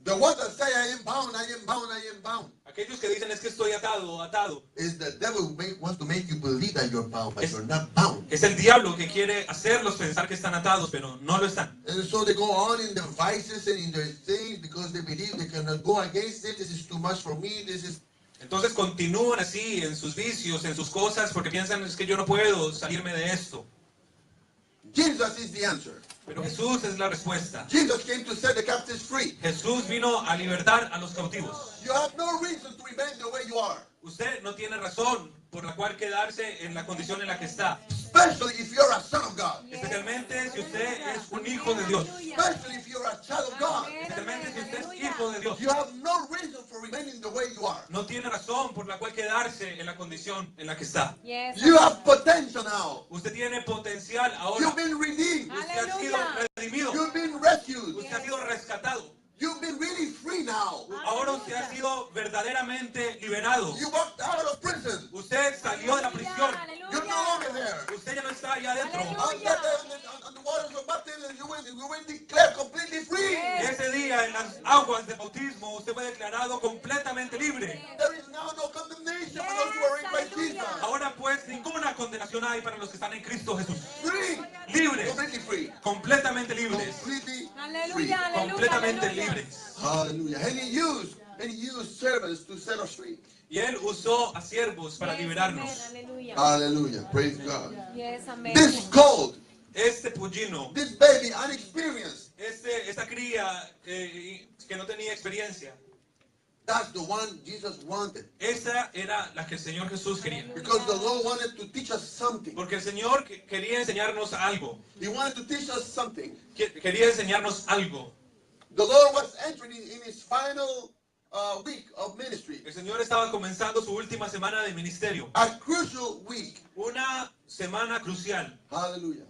The ones that say, I am bound, I am bound, I am bound, Aquellos que dicen es que estoy atado, atado. is the devil wants to make you believe that you're bound, but you're not bound. Es el diablo que quiere hacerlos pensar que están atados, pero no lo están. And so they go on in their vices and in their things because they believe they cannot go against it. This is too much for me. This is Entonces continúan así en sus vicios, en sus cosas, porque piensan es que yo no puedo salirme de esto. Jesus is the answer. Pero Jesús es la respuesta. Jesus came to set the captives free. Jesús vino a libertar a los cautivos. You have no reason to remain the way you are. Usted no tiene razón por la cual quedarse en la condición en la que está. Especially if you're a son of God. Especialmente si usted es un hijo de Dios. Especially if you're a child of God. Especialmente si usted es hijo de Dios. You have no reason for remaining the way you are. No tiene razón por la cual quedarse en la condición en la que está. You have potential now. Usted tiene potencial ahora. You've been redeemed. Usted ha sido redimido. You've been rescued. Usted ha sido rescatado. You've been really free now. Ahora usted ha sido verdaderamente liberado. You walked out of prison. Usted salió de la prisión. You're no longer there. Usted ya no está allá adentro. On the waters of baptism, you were declared completely free. Ese día en las aguas de bautismo usted fue declarado completamente libre. There is now no condemnation for those who are in Christ Jesus. Ahora pues ninguna condenación hay para los que están en Cristo Jesús. Free. Libres. Completely free. Completamente libres. Completely free. Aleluya, Completamente aleluya. libres. Hallelujah. And he used servants to set us free. Y Él usó a siervos para liberarnos. Aleluya. Hallelujah. Praise God. Yes, amen. This colt, Este pollino, this baby, unexperienced, esta cría que no tenía experiencia, that's the one Jesus wanted. esa era la que el Señor Jesús quería. Because the Lord wanted to teach us something. Porque el Señor quería enseñarnos algo. He wanted to teach us something. Quería enseñarnos algo. The Lord was entering in his final week of ministry. El Señor estaba comenzando su última semana de ministerio. A crucial week. Una semana crucial. Hallelujah.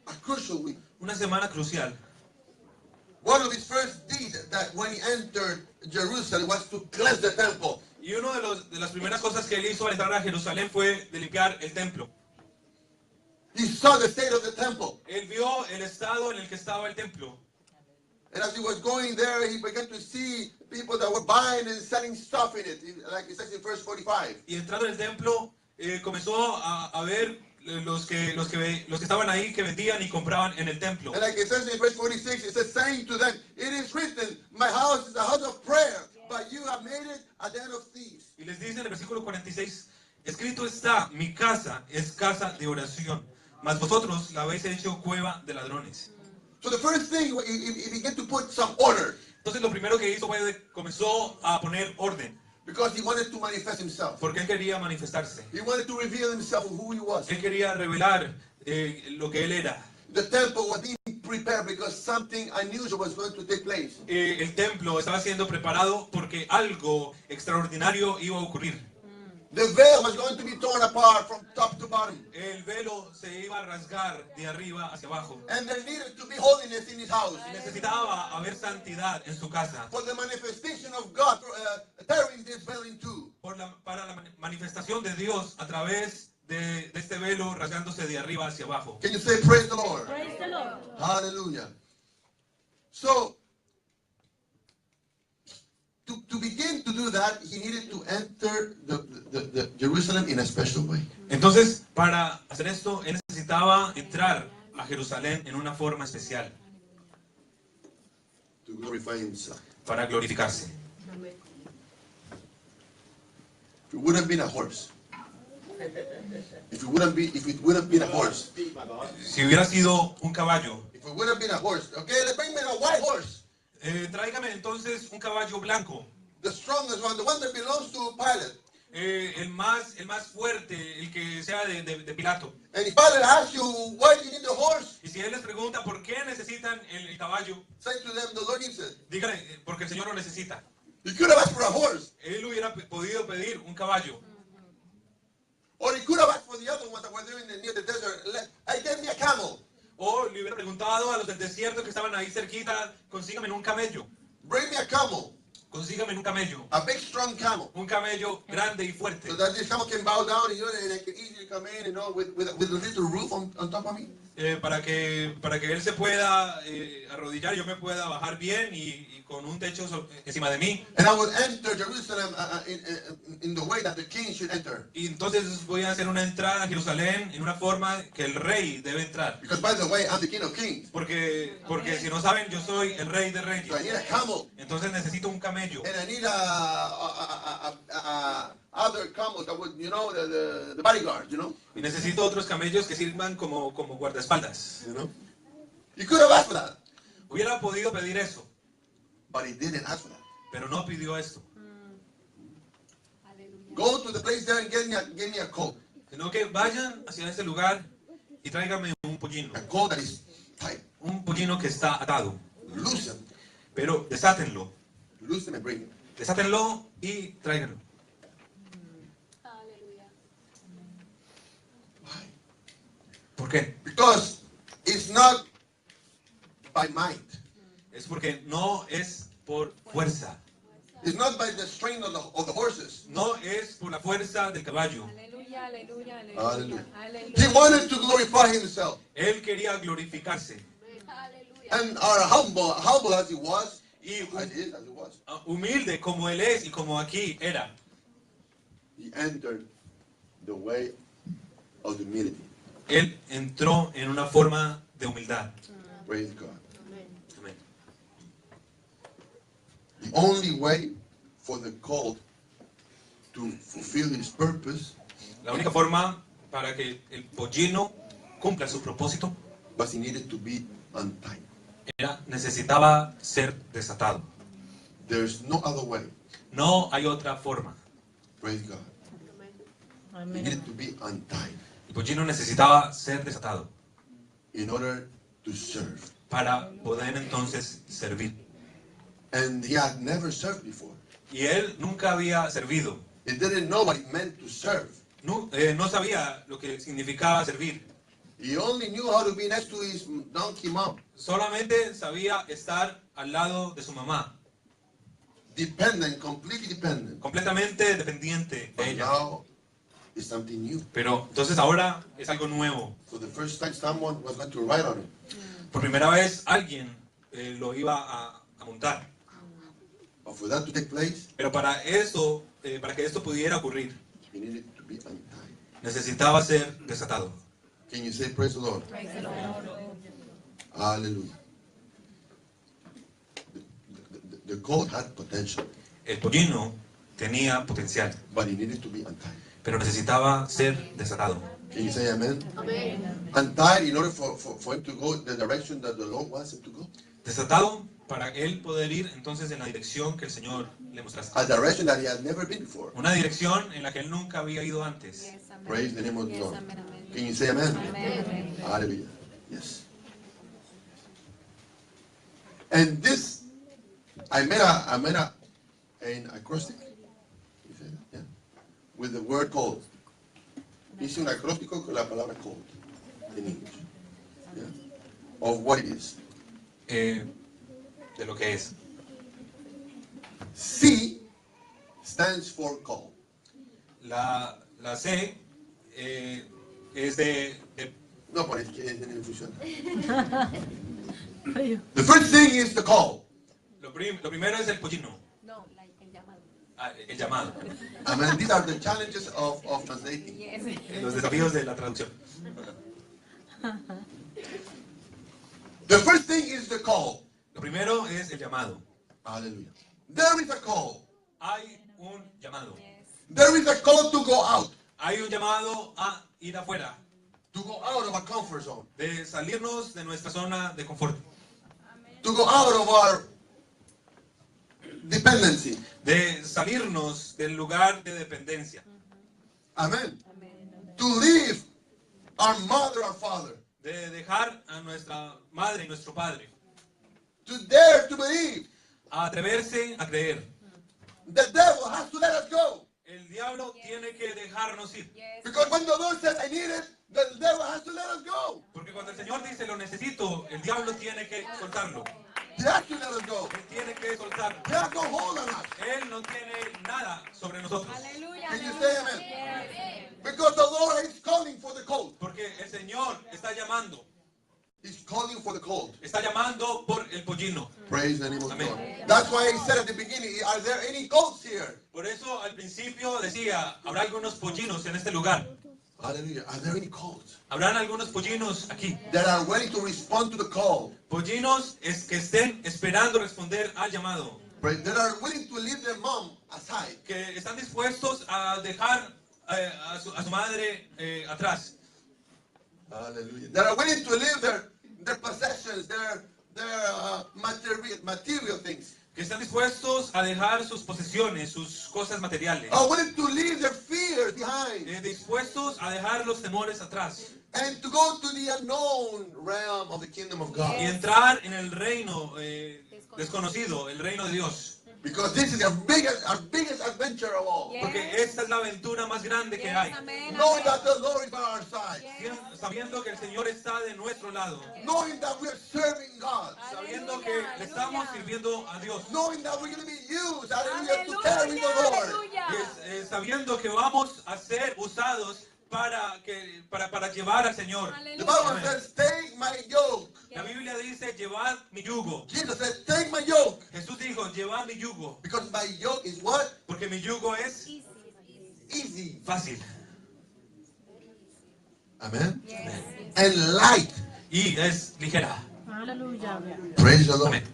A crucial week. Una semana crucial. One of his first deeds that when he entered Jerusalem was to cleanse the temple. Y una de las primeras cosas que él hizo al entrar a Jerusalén fue de limpiar el templo. He saw the state of the temple. Él vio el estado en el que estaba el templo. And as he was going there, he began to see people that were buying and selling stuff in it, like it says in verse 45. Y entrando en el templo, comenzó a ver los que estaban ahí que vendían y compraban en el templo. And like it says in verse 46, it says, saying to them, it is written, my house is a house of prayer, but you have made it a den of thieves. Y les dice en el versículo 46, escrito está, mi casa es casa de oración, mas vosotros la habéis hecho cueva de ladrones. So the first thing, he began to put some order. Entonces lo primero que hizo fue comenzó a poner orden, Because he wanted to manifest himself. porque él quería manifestarse. He wanted to reveal himself of who he was. Él quería revelar lo que él era. The temple was being prepared because something unusual was going to take place. El templo estaba siendo preparado porque algo extraordinario iba a ocurrir. The veil was going to be torn apart from top to bottom. El velo se iba a rasgar de arriba hacia abajo. And there needed to be holiness in his house. Y necesitaba haber santidad en su casa For the manifestation of God, tearing this veil in two. para la manifestación de Dios a través de este velo rasgándose de arriba hacia abajo. Can you say praise the Lord? Praise the Lord. Hallelujah. So, to begin to do that, he needed to enter the Jerusalem in a special way. Entonces, para hacer esto, él necesitaba entrar a Jerusalén en una forma especial To glorify himself. para glorificarse. If it would have been a horse. If it would have been a horse. Si hubiera sido un caballo, If it would have been a horse. Okay, let's bring me a white horse. tráigame entonces un caballo blanco, The strongest one, the one that belongs to Pilate. el más fuerte, el que sea de Pilato. And if Pilate asks you, why do you need the horse? Y si él les pregunta por qué necesitan el caballo, Say to them, the Lord gives it. díganle, porque el Señor lo necesita. He could have asked for a horse. Él hubiera podido pedir un caballo. Or he could have asked for the other ones that were there near the desert. Get me a camel. O le hubiera preguntado a los del desierto que estaban ahí cerquita, consígame un camello. Bring me a camel. Consígame un camello. A big, strong camel. Un camello grande y fuerte. So that this camel can bow down and I can easily come in, with a little roof on top of me. para que él se pueda arrodillar, yo me pueda bajar bien y con un techo encima de mí. And I would enter Jerusalem in the way that the king should enter. Y entonces voy a hacer una entrada a Jerusalén en una forma que el rey debe entrar. Because by the way, I'm the king of kings. Porque si no saben, yo soy el rey de So I reyes. need a camel. Entonces necesito un camello. And I need other camels that would, the bodyguards, Y necesito otros camellos que sirvan como guardaespaldas. He could have asked for that, Hubiera podido pedir eso, but he didn't ask for that. pero no pidió esto. Go to the place there and get me a coat. Sino que vayan hacia ese lugar y tráiganme un pollino. A coat that is tight. Un pollino que está atado. Loosen. Pero desátenlo. Loosen and bring it. Desátenlo y tráiganlo. Why? ¿Por qué? Because it's not by might. Es porque no es por fuerza. It's not by the strength of the horses. No es por la fuerza del caballo. Aleluya, aleluya, Hallelujah. aleluya. He wanted to glorify himself. Él quería glorificarse. And humble as he was, Y as he was, humilde como él es y como aquí era. he entered the way of humility. Él entró en una forma de humildad. Praise God. Amén. The only way for the called to fulfill his purpose La única forma para que el pollino cumpla su propósito was he needed to be untied. necesitaba ser desatado. There's no other way. No hay otra forma. Praise God. He needed to be untied El pollino necesitaba ser desatado in order to serve. para poder entonces servir. And he had never served before. Y él nunca había servido. He didn't know what it meant to serve. No sabía lo que significaba servir. He only knew how to be next to his donkey mom. Solamente sabía estar al lado de su mamá, Dependent, completely dependent. completamente dependiente de But ella. now it's something new. Pero entonces ahora es algo nuevo. For the first time, someone was going to ride on him. Por primera vez alguien lo iba a montar. But for that to take place, Pero para que esto pudiera ocurrir, he needed to be untied. necesitaba ser desatado. Can you say praise the Lord? Hallelujah. The colt had potential, El pollino tenía potencial, but he needed to be untied. pero necesitaba ser desatado. Can you say amen? Untied in order for him to go in the direction that the Lord wants him to go. Desatado para él poder ir entonces en la dirección que el Señor le mostrase. A direction that he had never been before. Una dirección en la que él nunca había ido antes. Praise the name of the Lord. Can you say amen? Hallelujah. Yes. And this, I made an acrostic. You say that? Yeah. With the word cold. Hice un acróstico con la palabra cold in English. Yeah. Of what it is. De lo que es. C stands for cold. La C es de No, por es que no funciona. The first thing is the call. lo primero es el pollino, No, el llamado. el llamado, I mean, these are the challenges of translating. los desafíos de la traducción. The first thing is the call. Lo primero es el llamado. Hallelujah. There is a call. Hay un llamado. There is a call to go out. Hay un llamado a ir afuera, To go out of our comfort zone. de salirnos de nuestra zona de confort, To go out of our dependency. de salirnos del lugar de dependencia, Amen. To leave our mother, our father. de dejar a nuestra madre y nuestro padre, To dare to believe. a atreverse a creer. The devil has to let us go. El diablo tiene que dejarnos ir. Because when the Lord says, I need it, the devil has to let us go. Porque cuando el Señor dice lo necesito, el diablo tiene que soltarlo. He has to let us go. Él tiene que soltarlo. He has no hold on us. Él no tiene nada sobre nosotros. Can you say amen? Because the Lord is calling for the colt. Porque el Señor está llamando calling for the colt. Está llamando por el pollino. Praise the name of Amen. God. That's why he said at the beginning, are there any colts here? Por eso al principio decía, habrá algunos pollinos en este lugar. Hallelujah. Are there any colts Habrán algunos pollinos aquí. that are ready to respond to the call? Pollinos que estén esperando responder al llamado. That are willing to leave their mom aside. Que están dispuestos a dejar a su madre atrás. Hallelujah. That are willing to leave their possessions, their material things. Que están dispuestos a dejar sus posesiones, sus cosas materiales. Are willing to leave their fears behind. Dispuestos a dejar los temores atrás. And to go to the unknown realm of the kingdom of God. Y entrar en el reino desconocido, el reino de Dios. Because this is our biggest adventure of all. Porque esta es la aventura más grande que hay. Knowing that the Lord is by our side. Sabiendo que el Señor está de nuestro lado. Knowing that we are serving God. Sabiendo que le estamos sirviendo a Dios. Knowing that we're going to be used, hallelujah, to carry the Lord. Y sabiendo que vamos a ser usados para llevar al Señor. The Bible says, take my yoke. La Biblia dice, llevad mi yugo. Jesus said, take my yoke. Jesús dijo, llevad mi yugo. Because my yoke is what? Porque mi yugo es Easy. fácil. Amen. And light. Y es ligera. Praise the Lord. Amén.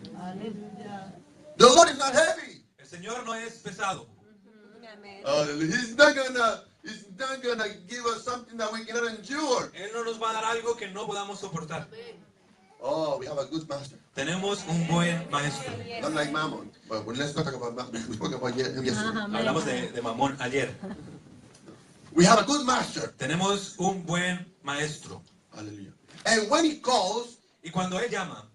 The Lord is not heavy. El Señor no es pesado. Hallelujah. He's not gonna give us something that we cannot endure. Él no nos va a dar algo que no podamos soportar. Oh, we have a good master. Tenemos un buen maestro. Not like Mammon. But let's not talk about Mammon. We spoke about him yesterday. Hablamos de Mamón ayer. We have a good master. Tenemos un buen maestro. Hallelujah. And when he calls, Y cuando Él llama,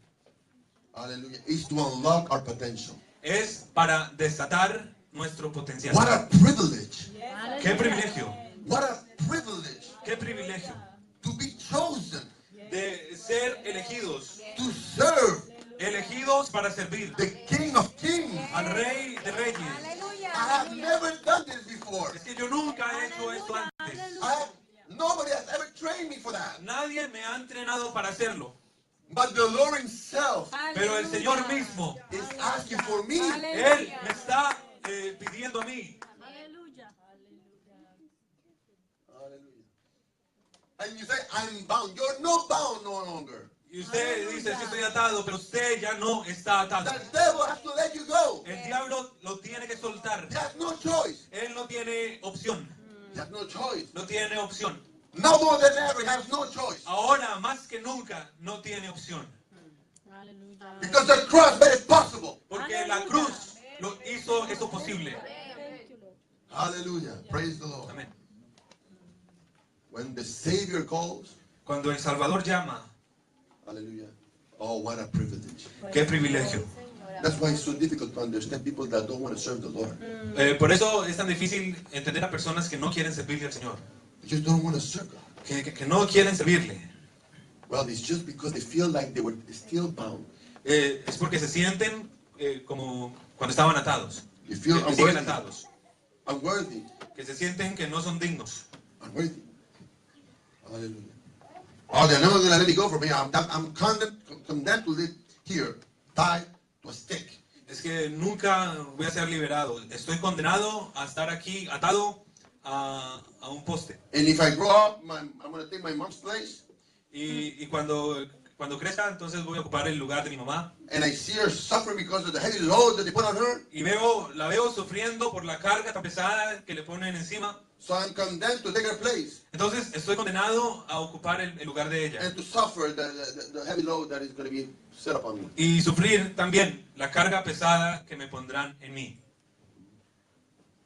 hallelujah, is to unlock our potential. es para desatar nuestro potencial. What a privilege. ¡Qué privilegio! What a privilege ¡Qué privilegio! to be chosen, De ser elegidos. to serve Elegidos para servir the King of Kings. al Rey de Reyes. I have never done this before. Es que yo nunca he hecho esto antes. Nobody has ever trained me for that. Nadie me ha entrenado para hacerlo. But the Lord himself Pero el Señor mismo, is asking for me. Él me está pidiendo a mí. Hallelujah. And you say, I'm bound. You're not bound no longer. Y usted dice, sí estoy atado, pero usted ya no está atado. The devil has to let you go. El diablo lo tiene que soltar. He has no choice. Él no tiene opción. He has no choice. No tiene opción. No more than ever, he has no choice. Ahora más que nunca no tiene opción. Because the cross made it possible. Porque la cruz lo hizo eso posible. Hallelujah. Praise the Lord. Amén. When the Savior calls, Cuando el Salvador llama, hallelujah. Oh, what a privilege. qué privilegio. That's why it's so difficult to understand people that don't want to serve the Lord. Por eso es tan difícil entender a personas que no quieren servirle al Señor. They just don't want to serve God. Que no quieren servirle. Well, it's just because they feel like they were still bound. Es porque se sienten como cuando estaban atados. They feel Que siguen unworthy. atados. Unworthy. Que se sienten que no son dignos. Unworthy. Hallelujah. Oh, they're never going to let me go from here. I'm condemned to live here, tied to a stick. Es que nunca voy a ser liberado. Estoy condenado a estar aquí atado a un poste. And if I grow up, I'm going to take my mom's place. Y cuando crezca, entonces voy a ocupar el lugar de mi mamá. And I see her suffering because of the heavy load that they put on her. Y la veo sufriendo por la carga tan pesada que le ponen encima. So I'm condemned to take her place Entonces estoy condenado a ocupar el lugar de ella. and to suffer the heavy load that is going to be set upon me. Y sufrir también la carga pesada que me pondrán en mí.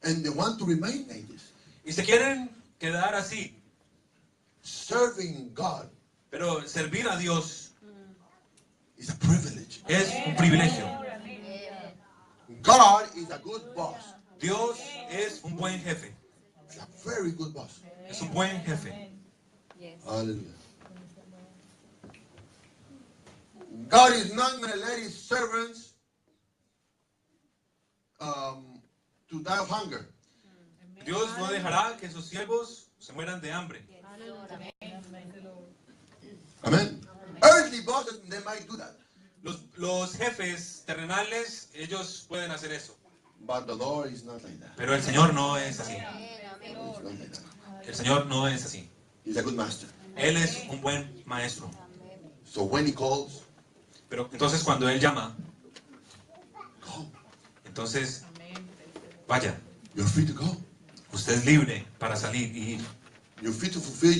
And they want to remain like this. Y se quieren quedar así. Serving God Pero servir a Dios is a privilege. es un privilegio. God is a good boss. Dios es un buen jefe. He's a very good boss. Es un buen jefe. Hallelujah. God is not going to let his servants to die of hunger. Dios no dejará que sus siervos se mueran de hambre. Amen. Earthly earthly bosses, they might do that. Los jefes terrenales, ellos pueden hacer eso. But the Lord is not like that. Pero el Señor no es así. He's not like that. El Señor no es así. He's a good master. Él es un buen maestro. So when he calls, Pero entonces cuando Él llama, go. entonces vaya. You're free to go. Usted es libre para salir y ir. You're free to fulfill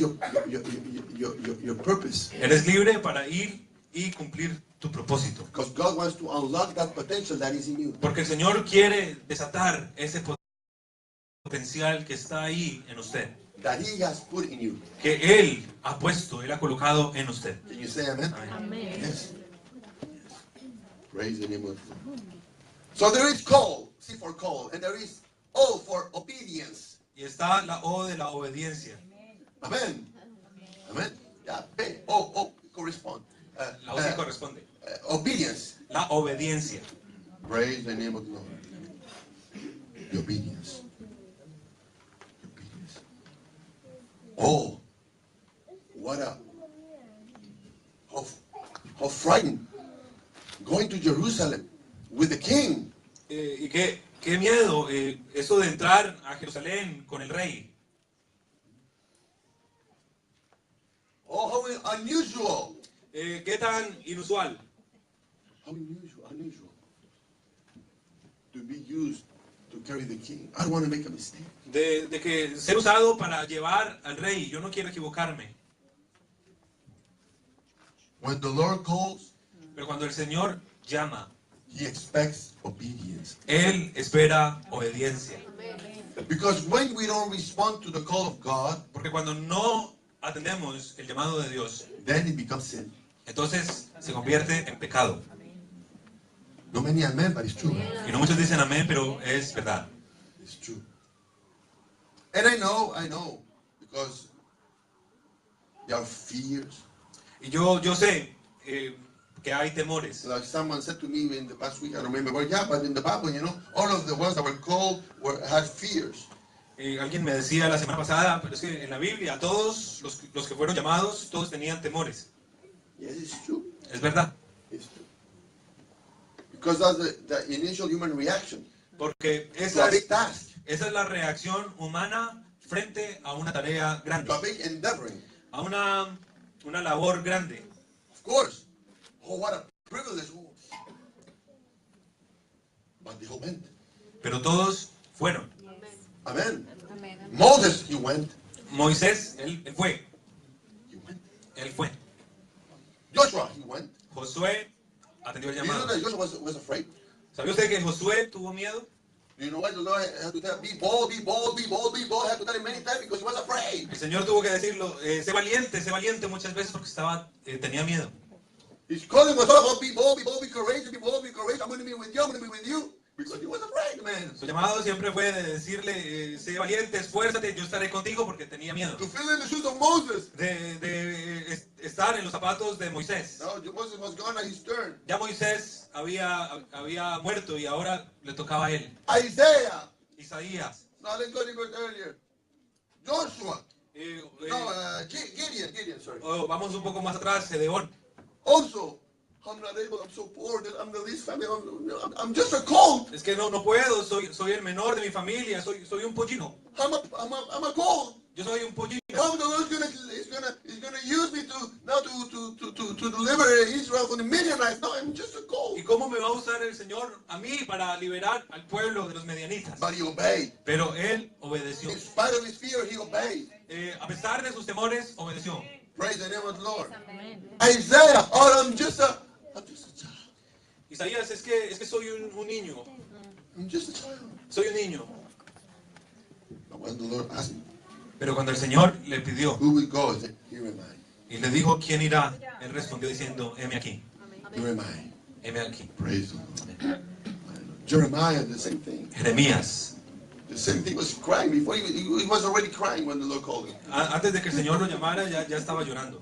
your purpose. Eres libre para ir y cumplir tu propósito. Because God wants to unlock that potential that is in you. Porque el Señor quiere desatar ese potencial que está ahí en usted. That he has put in you. Que Él ha puesto, Él ha colocado en usted. Can you say amen? Amén. Yes. Praise the name of the Lord. So there is call, C for call, and there is O for obedience. Y está la O de la obediencia. Amen. Amen. Yeah, P, O correspond. La O sí corresponde. Obedience. La obediencia. Praise the name of the Lord. The obedience. The obedience. Oh, what a how frightened. Going to Jerusalem with the king. Y qué miedo eso de entrar a Jerusalén con el rey. Oh, how unusual. Qué tan inusual. How unusual. To be used to carry the king. I don't want to make a mistake. De que ser usado para llevar al rey. Yo no quiero equivocarme. When the Lord calls, Pero cuando el Señor llama, he expects obedience. Él espera obediencia. Because when we don't respond to the call of God, Porque cuando no atendemos el llamado de Dios, then it becomes sin. entonces se convierte en pecado. No many amen, but it's true. Y no muchos dicen amén, pero es verdad. It's true. And I know, because there are fears. Y yo sé que hay temores. Like someone said to me in the past week, I don't remember, but yeah, but in the Bible, all of the ones that were called had fears. Alguien me decía la semana pasada, pero es que en la Biblia todos los que fueron llamados, todos tenían temores. Yes, it's true. Es verdad. It's true. Because that's the initial human reaction Porque to esa a big es task, la reacción humana frente a una tarea grande, to a big endeavoring. a una labor grande. Of course. Oh, what a privilege. Oh. But they all went. Pero todos fueron. Amen. Amén. Moses, he went. Moisés, él fue. He went. Él fue. Joshua, he went. Josué atendió el You know llamado. that Joshua was afraid? ¿Sabía usted que Josué tuvo miedo? You know why the Lord had to tell, be bold, be bold, be bold, be bold. He had to tell him many times because he was afraid. El Señor tuvo que decirlo, sé valiente muchas veces porque tenía miedo. He's calling us all about be bold, be courageous, be bold, be courageous. I'm going to be with you, I'm going to be with you. Because he was afraid, man. Su llamado siempre fue de decirle, sé valiente, esfuérzate, yo estaré contigo porque tenía miedo. To fill in the shoes of Moses. De estar en los zapatos de Moisés. Now Moses was gone at his turn. Ya Moisés había muerto y ahora le tocaba a él. Isaiah. Isaías. Now let's go a little bit earlier. Joshua. eh, No, Gideon, sorry. vamos un poco más atrás, Gedeón. Also, I'm not able, I'm so poor that I'm the least family. I'm just a colt. Es que no puedo, soy el menor de mi familia, soy un pollino. I'm a colt. Yo soy un pollino. How the Lord is gonna use me to deliver Israel from the Midianites? No, I'm just a colt. ¿Y cómo me va a usar el Señor a mí para liberar al pueblo de los medianitas? But he obeyed. Pero él obedeció. In spite of his fear, he obeyed. A pesar de sus temores, obedeció. Praise the name of the Lord. Amén. Isaiah, oh, I'm just a child. Isaías, es que soy un niño. I'm just a child. Soy un niño. But when the Lord asked me, Pero cuando el Señor le pidió who will go? He said, here am I. y le dijo, ¿quién irá? Él respondió diciendo, heme aquí, Here am I. heme aquí. Praise the Lord. Jeremiah, the same thing. Jeremías, The same thing, was crying before he was already crying when the Lord called him. antes de que el Señor lo llamara, ya estaba llorando.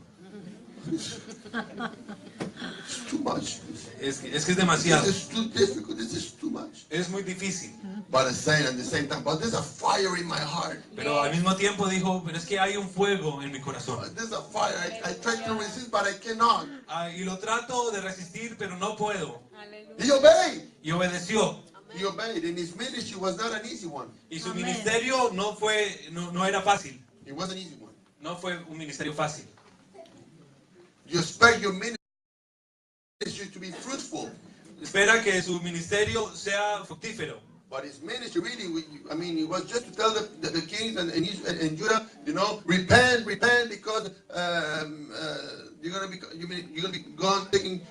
It's too much. Es que es demasiado. This is too difficult. This is too much. Es muy difícil. But it's saying at the same time, but there's a fire in my heart. Pero al mismo tiempo dijo, pero es que hay un fuego en mi corazón. There's a fire. I try to resist, but I cannot. Y lo trato de resistir, pero no puedo. Aleluya. He obeyed. Y obedeció. He obeyed. And his ministry was not an easy one. Y su ministerio no era fácil. It was an easy one. No fue un ministerio fácil. You expect your ministry to be fruitful. Espera que su ministerio sea fructífero. But his ministry really, I mean, it was just to tell the kings and Judah, you know, repent because you're gonna be gone, taken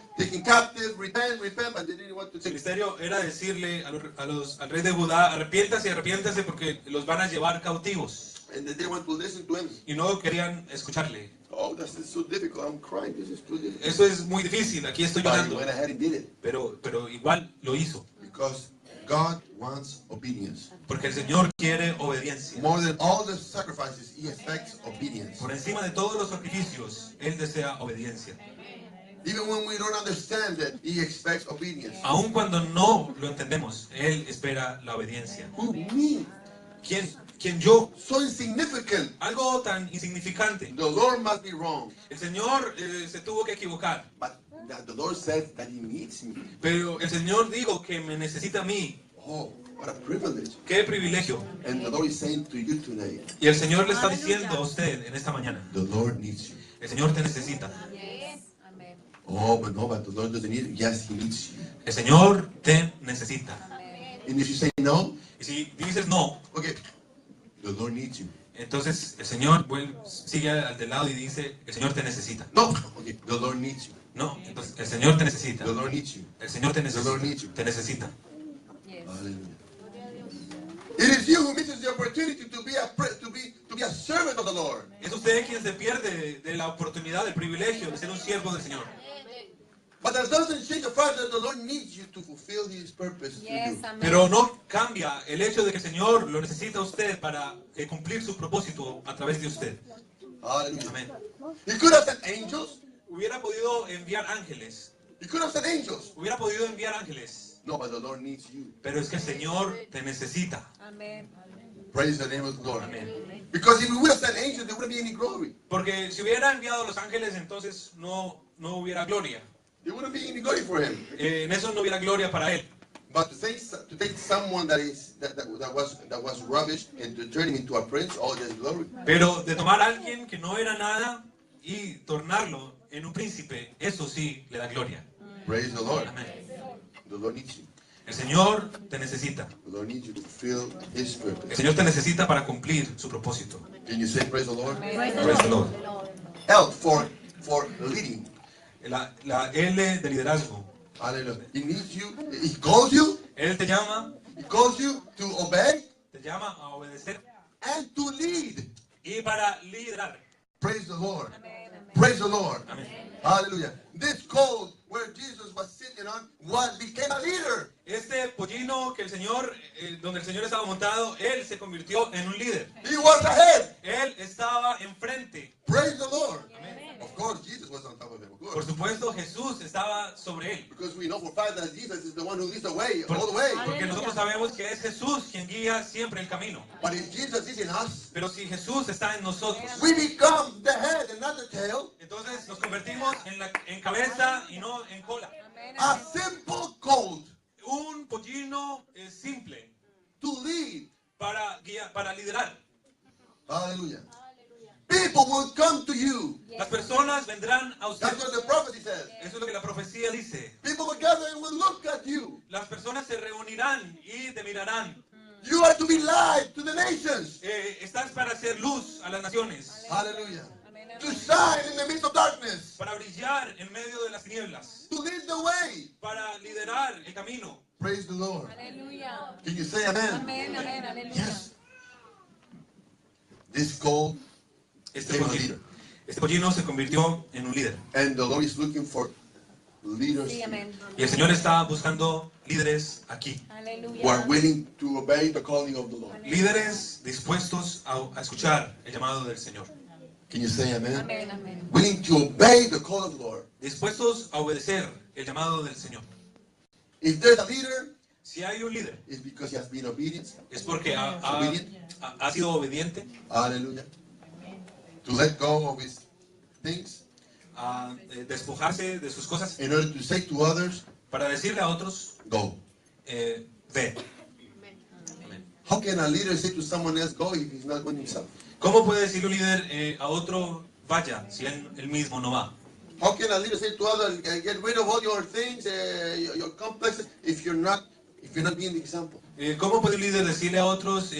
captive. Repent, but they didn't want to Su take. ministerio era decirle al rey de Judá, arrepiéntase porque los van a llevar cautivos. And they didn't want to listen to him. Y no querían escucharle. Oh, this is so difficult. I'm crying. This is too difficult. Eso es muy difícil, aquí estoy But he llorando. went ahead and did it Pero igual lo hizo. because God wants obedience. Porque el Señor quiere obediencia. More than all the sacrifices, He expects obedience. Por encima de todos los sacrificios, Él desea obediencia. Even when we don't understand it, He expects obedience. Aun cuando no lo entendemos, Él espera la obediencia. Who, me? ¿Quién yo? So insignificant. Algo tan insignificante. The Lord must be wrong. El Señor se tuvo que equivocar. But the Lord says that He needs me. Pero el Señor dijo que me necesita a mí. Oh, what a privilege. ¡Qué privilegio! And the Lord is saying to you tonight, Y el Señor le está diciendo a usted en esta mañana, the Lord needs you. el Señor te necesita. Yes. Amén. Oh, but no, but the Lord doesn't need you. Yes, He needs you. El Señor te necesita. And if you say no, Y si dices no, okay, the Lord needs you. entonces el Señor sigue al del lado y dice, el Señor te necesita. No, okay, the Lord needs you. No, entonces el Señor te necesita. The Lord needs you. El Señor te The Lord needs you. necesita. Te necesita. Yes. Hallelujah. It is you who misses the opportunity to be a servant of the Lord. Es usted quien se pierde de la oportunidad, del privilegio de ser un siervo del Señor. But that doesn't change the fact that the Lord needs you to fulfill His purpose through Yes. you. Amén. Pero no cambia el hecho de que el Señor lo necesita a usted para cumplir su propósito a través de usted. Hallelujah. Amén. He could have sent angels. Hubiera podido enviar ángeles. He could have sent angels. Hubiera podido enviar ángeles. No, but the Lord needs you. Pero es que el Señor te necesita. Amén. Praise the name of the Lord. Amén. Because if we would have sent angels, there wouldn't be any glory. Porque si hubiera enviado a los ángeles, entonces no hubiera gloria. There wouldn't be any glory for Him. En eso no hubiera gloria para Él. But to take someone that was rubbish and to turn him into a prince, oh, there's glory. Pero de tomar a alguien que no era nada y tornarlo en un príncipe, eso sí le da gloria. Praise the Lord. Amén. The Lord needs you. El Señor te necesita. The Lord needs you to fulfill His El purpose. Señor te necesita para cumplir su propósito. Can you say praise the Lord? Praise the Lord. L for leading. La L de liderazgo. Hallelujah. He needs you. He calls you. Él te llama To obey te llama a obedecer and to lead. y para liderar. Praise the Lord. Amén. Amén. Praise the Lord. Amén. Hallelujah. This colt where Jesus was sitting on became a leader. Este pollino que el Señor, donde el Señor estaba montado, él se convirtió en un líder. He was ahead. Él estaba enfrente. Praise the Lord. Amén. Of course, Jesus was on top of him. Of Por course. supuesto, Jesús estaba sobre él. Because we know for a fact that Jesus is the one who leads the way, all the way. Porque nosotros sabemos que es Jesús quien guía siempre el camino. But if Jesus is in us, Pero si Jesús está en nosotros, we become the head and not the tail. entonces nos convertimos en cabeza y no en cola. Amén. A simple colt Un pollino simple to lead. para liderar. Hallelujah. People will come to you. Las personas vendrán a usted. That's what the prophecy says. Eso es lo que la profecía dice. People will gather and will look at you. Las personas se reunirán y te mirarán. You are to be light to the nations. Estás para hacer luz a las naciones, Hallelujah. Amén. To shine in the midst of darkness. para brillar en medio de las tinieblas, To lead the way. para liderar el camino. Praise the Lord. Aleluya. Can you say amen? Amén. Amén. Aleluya. Yes. This colt Este pollino se convirtió en un líder. and the Lord is looking for leaders Sí, amén. Y el Señor está buscando líderes aquí. who are Aleluya. willing to obey the calling of the Lord. Líderes dispuestos a escuchar el llamado del Señor. Can you say amen? Amén, amén. Willing to obey the call of the Lord. Dispuestos a obedecer el llamado del Señor. If there's a leader, Si hay un líder, it's because he has been obedient. es porque Obedient. ha sido obediente Hallelujah. To let go of his things a despojarse de sus cosas in order to say to others, para decirle a otros, go. ve. How can a leader say to someone else, go, if he's not going himself? ¿Cómo puede decirle un líder a otro, vaya, si él mismo no va? How can a leader say to others, get rid of all your things, your complexes, if you're not being the example? ¿Cómo puede un líder decirle a otros,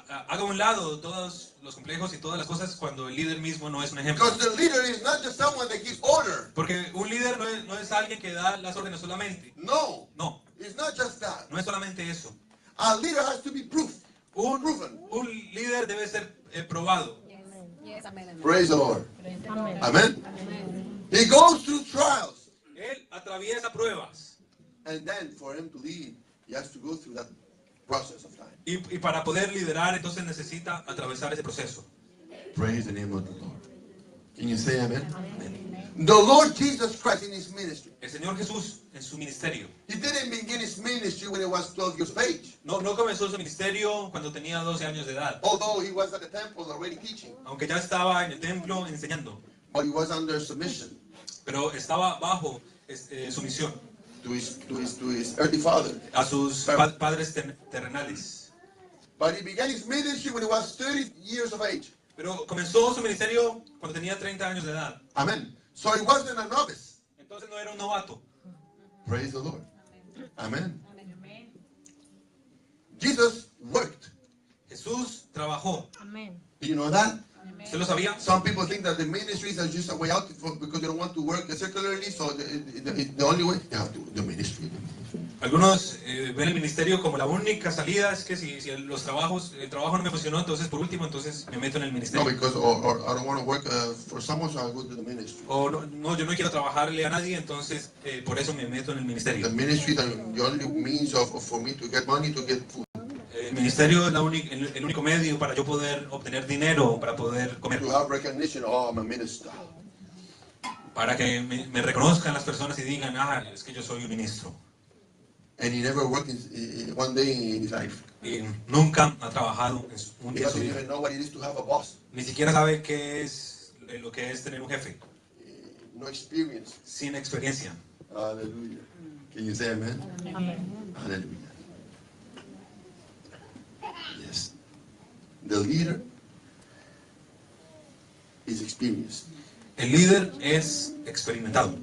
haga a un lado todos los complejos y todas las cosas cuando el líder mismo no es un ejemplo? Because the leader is not just someone that gives order. Porque un líder no es alguien que da las órdenes solamente. No, No, it's not just that. no es solamente eso. A leader has to be proven. Un líder debe ser probado. Yes, yes, amén, amén. Praise the Lord. Amén. Amen. Amén. He goes through trials. Él atraviesa pruebas. And then for him to lead, he has to go through that process of time. Y para poder liderar, entonces necesita atravesar ese proceso. Praise the name of the Lord. Can you say amen? The Lord Jesus Christ in his ministry. El Señor Jesús en su ministerio. He didn't begin his ministry when he was 12 years of age. No comenzó su ministerio cuando tenía 12 años de edad. Although he was at the temple already teaching. Aunque ya estaba en el templo enseñando. But he was under submission Pero estaba bajo sumisión to his earthly father. a sus padres terrenales. But he began his ministry when he was 30 years of age. Pero comenzó su ministerio cuando tenía 30 años de edad. Amen. So he wasn't a novice. Entonces no era un novato. Praise the Lord. Amen. Jesus worked. Jesús trabajó. Amén. Do you know that? ¿Usted lo sabía? Some people think that the ministries are just a way out because they don't want to work secularly, so the only way they have to the ministry. Algunos ven el ministerio como la única salida, es que si el trabajo no me funcionó, entonces por último, entonces me meto en el No, ministerio. because or I don't want to work for someone, so I go to the ministry. O no, yo no quiero trabajarle a nadie, entonces por eso me meto en el The ministerio. ministry, the only means for me to get money, to get food, El ministerio es el único medio para yo poder obtener dinero, para poder comer, to have recognition. Oh, I'm a minister. para que me reconozcan las personas y digan, es que yo soy un ministro. And he never worked one day in his life. Y nunca ha trabajado un He día en su doesn't vida. even know what it is to have a boss. Ni siquiera sabe qué es lo que es tener un jefe, No experience. sin experiencia. Hallelujah. Can you say amen? Amén. Hallelujah. Yes. The leader is experienced. El líder es experimentado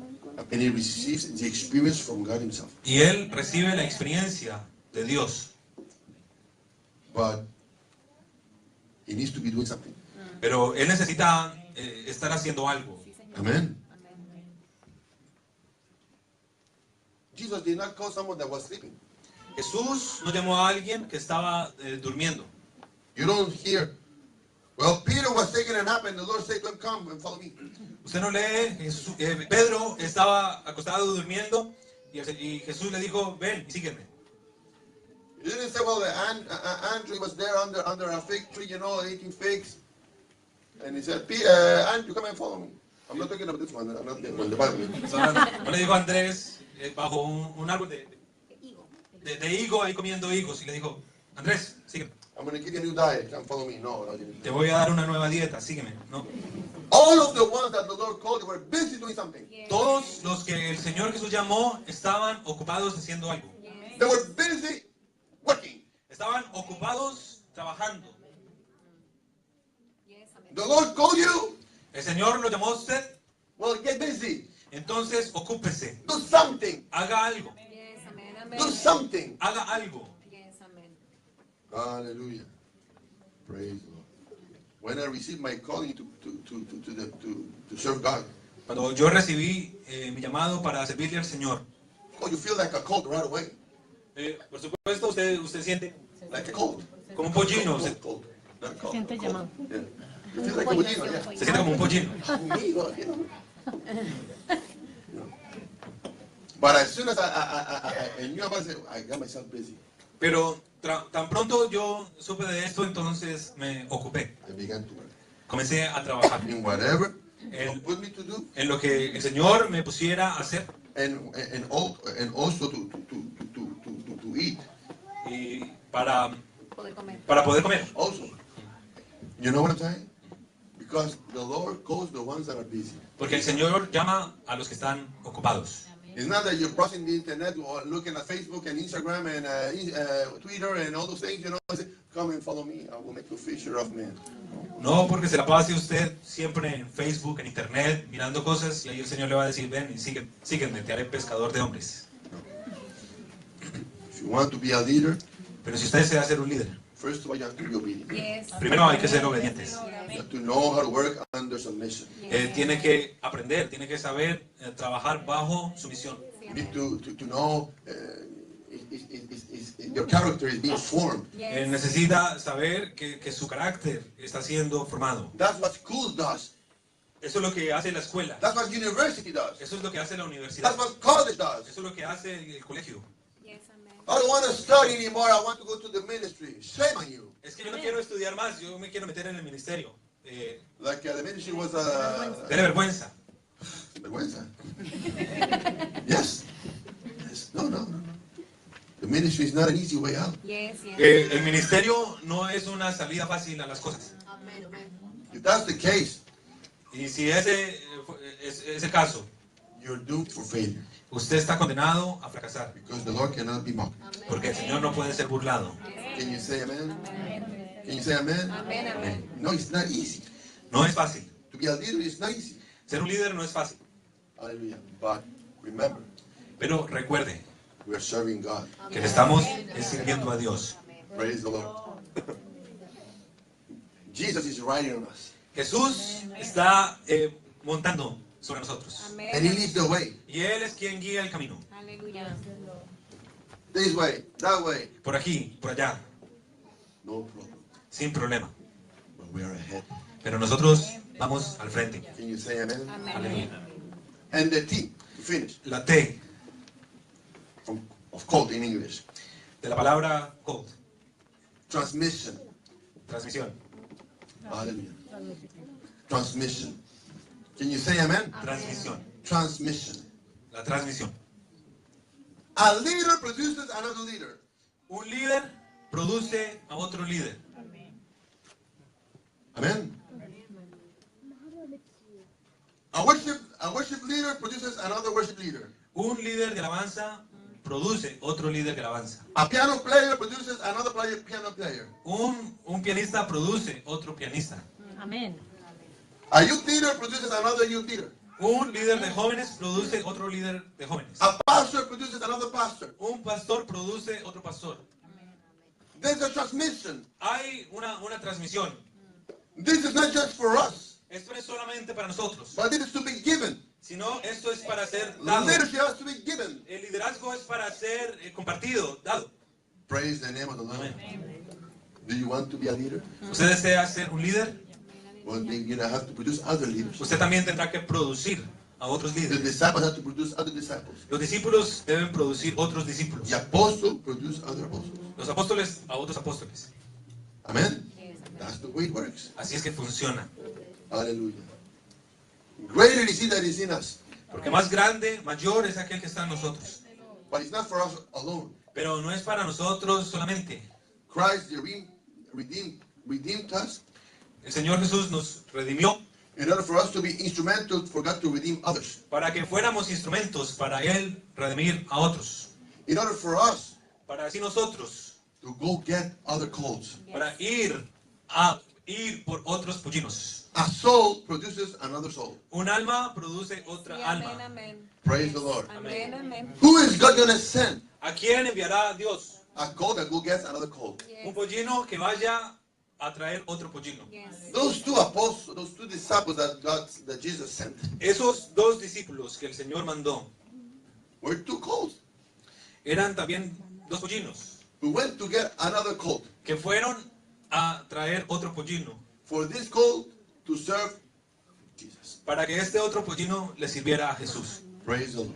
And he receives the experience from God himself. y él recibe la experiencia de Dios, But he needs to be doing something. pero él necesita estar haciendo algo. Amen. Jesus did not call someone that was sleeping. Jesús no llamó a alguien que estaba durmiendo. You don't hear, well, Peter was taking a nap and the Lord said to him, come and follow me. Usted no lee, Pedro estaba acostado durmiendo y Jesús le dijo, ven y sígueme. He didn't say, well, Andrew was there under a fig tree, eating figs. And he said, Andrew, come and follow me. I'm not talking about this one. I'm not the Bible. No le dijo a Andrés bajo un árbol de higo, ahí comiendo higos, y le dijo, Andrés, sígueme. I'm going to give you a new diet. Come follow me. No, he didn't. Te voy a dar una nueva dieta, sígueme. No. All of the ones that the Lord called, they were busy doing something. Todos los que el Señor Jesús llamó estaban ocupados haciendo algo. They were busy working. Estaban ocupados trabajando. Yes, amén. The Lord called you. El Señor lo llamó a usted, Well, get busy. entonces ocúpese. Do something. Haga algo. Yes, amén, amén. Do something. Ah. Haga algo. Yes, amén. Hallelujah. Praise the Lord. When I received my calling to serve God, Cuando yo recibí mi llamado para servirle al Señor, oh, you feel like a colt right away. por supuesto usted siente Like a colt. como un pollino, se Colt. Not a colt. Siente Colt. llamado. Yeah. You feel like a pollino, yeah. siente como un pollino. Amigo, But as soon as I knew about it, I got myself busy. Pero tan pronto yo supe de esto, entonces me ocupé. I began to work. comencé a trabajar in whatever El- God put me to do, en lo que el Señor me pusiera a hacer and also to eat. y para Poder comer. poder comer. Also, you know what I'm saying? Because the Lord calls the ones that are busy. Porque el Señor llama a los que están ocupados. It's not that you're browsing the internet or looking at Facebook and Instagram and Twitter and all those things, you know, and say, come and follow me, I will make you a fisher of men. No porque se la pase usted siempre en Facebook, en Internet, mirando cosas y ahí el Señor le va a decir, ven y sígueme, te haré pescador de hombres. If you want to be a leader, Pero si usted desea ser un líder, first of all, you have to be obedient. Yes. primero hay que ser obedientes. You have to know how to work under submission. Tiene que aprender, tiene que saber trabajar bajo su misión. You need to know your character is being formed. Yes. Necesita saber que su carácter está siendo formado. That's what school does. Eso es lo que hace la escuela. That's what university does. Eso es lo que hace la universidad. That's what college does. Eso es lo que hace el colegio. Yes, amen. I don't want to study anymore. I want to go to the ministry. Shame on you. Es que yo no quiero estudiar más, yo me quiero meter en el ministerio. Like the ministry was Tiene vergüenza. vergüenza. Yes. Yes. No. The ministry is not an easy way out. Yes, yes. El ministerio no es una salida fácil a las cosas. If that's the case, Y si ese es el caso, you're doomed for failure usted está condenado a fracasar. because the Lord cannot be mocked. Porque el Señor no puede ser burlado. Can you say amen? Can you say amen? Amen, amen. No, it's not easy. No es fácil. To be a leader is not easy. Ser un líder no es fácil. Hallelujah. But remember, Pero recuerde we are serving God. que le estamos sirviendo a Dios. Praise the Lord. Jesus is riding on us. Jesús está montando sobre nosotros. Amen. And He leads the way. Y Él es quien guía el camino. Aleluya. This way, that way. Por aquí, por allá, No problem. sin problema. But we are ahead. Pero nosotros vamos al frente. Can you say amen? Amen. Aleluya. And the T, to finish, La T of code in English. de la palabra code, Transmission. transmisión. Hallelujah. Transmission. Can you say amen? Transmisión. Transmission. La transmisión. A leader produces another leader. Un líder produce a otro líder. Amen. A worship leader produces another worship leader. Un líder de alabanza produce otro líder de alabanza. A piano player produces another piano player. Un pianista produce otro pianista. Amén. A youth leader produces another youth leader. Un líder de jóvenes produce otro líder de jóvenes. A pastor produces another pastor. Un pastor produce otro pastor. There's a transmission. Hay una transmisión. This is not just for us, Esto no es solamente para nosotros, but it is to be given. sino esto es para ser dado. Leadership has to be given. El liderazgo es para ser compartido, dado. Praise the name of the Lord. Amén. Do you want to be a leader? ¿Usted desea ser un líder? Well, then you have to produce other leaders. Usted también tendrá que producir a otros The líderes. disciples have to produce other disciples. Los discípulos deben producir otros discípulos. The apostle produce other apostles. Los apóstoles a otros apóstoles. Amen. That's the way it works. Así es que funciona. Hallelujah. Greater is He that is in us, Porque más grande, mayor es aquel que está en nosotros. but it's not for us alone. Pero no es para nosotros solamente. Christ redeemed us El Señor Jesús nos redimió in order for us to be instrumental for God to redeem others. para que fuéramos instrumentos para Él redimir a otros. In order for us Para así nosotros, to go get other calls. para ir por otros pollinos. A soul produces another soul. Un alma produce otra Sí, amén, alma. amén. Praise the Lord. Amén, amén. Who is God going to send? ¿A quién enviará Dios? A call that go get another call. Un pollino que vaya a traer otro pollino. Yes. Those two apostles, those two disciples that Jesus sent, Esos dos discípulos que el Señor mandó were two calls. eran también dos pollinos We went to get another call. que fueron a traer otro pollino For this call to serve Jesus. para que este otro pollino le sirviera a Jesús. Praise the Lord.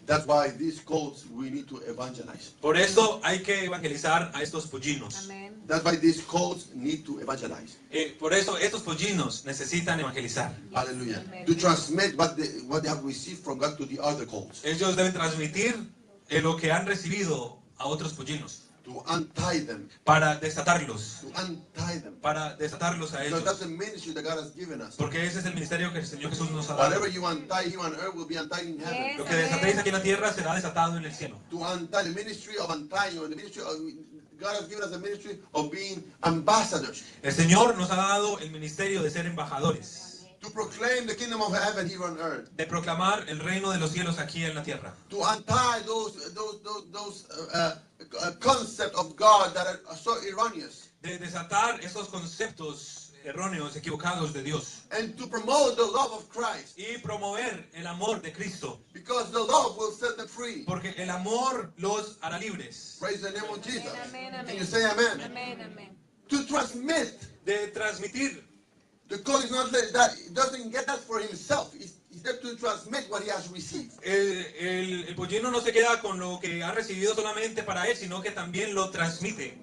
That's why these colts we need to evangelize. Por eso hay que evangelizar a estos pollinos. Amén. That's why these colts need to evangelize. Por eso estos pollinos necesitan evangelizar. Hallelujah. Amen. To transmit what they have received from God to the other colts. Ellos deben transmitir lo que han recibido a otros pollinos To untie them. para desatarlos, To untie them. para desatarlos a Because that's ellos. the ministry that God has given us. Porque ese es el ministerio que el Señor Jesús nos ha dado. Whatever you untie here on earth will be untied in heaven. Lo que desatéis aquí en la tierra será desatado en el cielo. To untie the ministry of untying, or the ministry of God has given us the ministry of being ambassadors. El Señor nos ha dado el ministerio de ser embajadores, To proclaim the kingdom of heaven here on earth. de proclamar el reino de los cielos aquí en la tierra, To untie those concepts of God that are so erroneous. de desatar esos conceptos erróneos, equivocados de Dios, And to promote the love of Christ. y promover el amor de Cristo, Because the love will set them free. porque el amor los hará libres. Praise the name of Jesus. Amén, Can amén. you say amen? Amén, amén. To transmit. De transmitir. The call is not that it doesn't get that for himself. It's there to transmit what he has received. El pollino no se queda con lo que ha recibido solamente para él, sino que también lo transmite.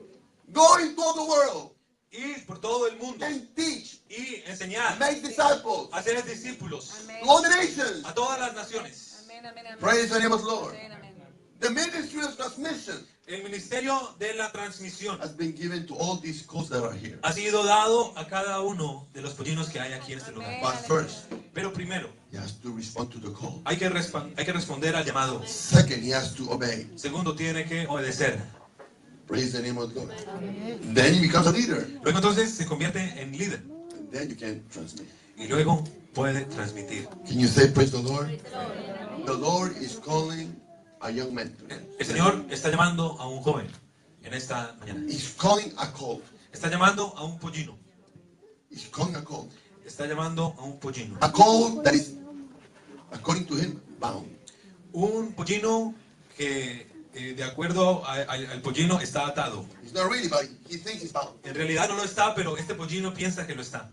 Go into all the world Ir por todo el mundo and teach, y enseñar, make disciples hacer discípulos Amén. to all the nations. a todas las naciones. Amén, amén, amén. Praise the name of the Lord. Amén, amén. The ministry of transmission El ministerio de la transmisión has been given to all these cults that are here. ha sido dado a cada uno de los pollinos que hay aquí en este lugar. But first, Pero primero, he has to respond to the call. hay que responder al llamado. Second, he has to obey. Segundo, tiene que obedecer. Praise the name of God. Then he becomes a leader. Luego entonces se convierte en líder And then you can transmit. y luego puede transmitir. Can you say praise the Lord? The Lord is calling a young man. El Señor está llamando a un joven en esta mañana. He's calling a cult. Está llamando a un pollino. He's calling a cult. Está llamando a un pollino. A cult that is, according to him, bound. Un pollino que, de acuerdo al pollino, está atado. He's not really, but he thinks he's bound. En realidad no lo está, pero este pollino piensa que lo está.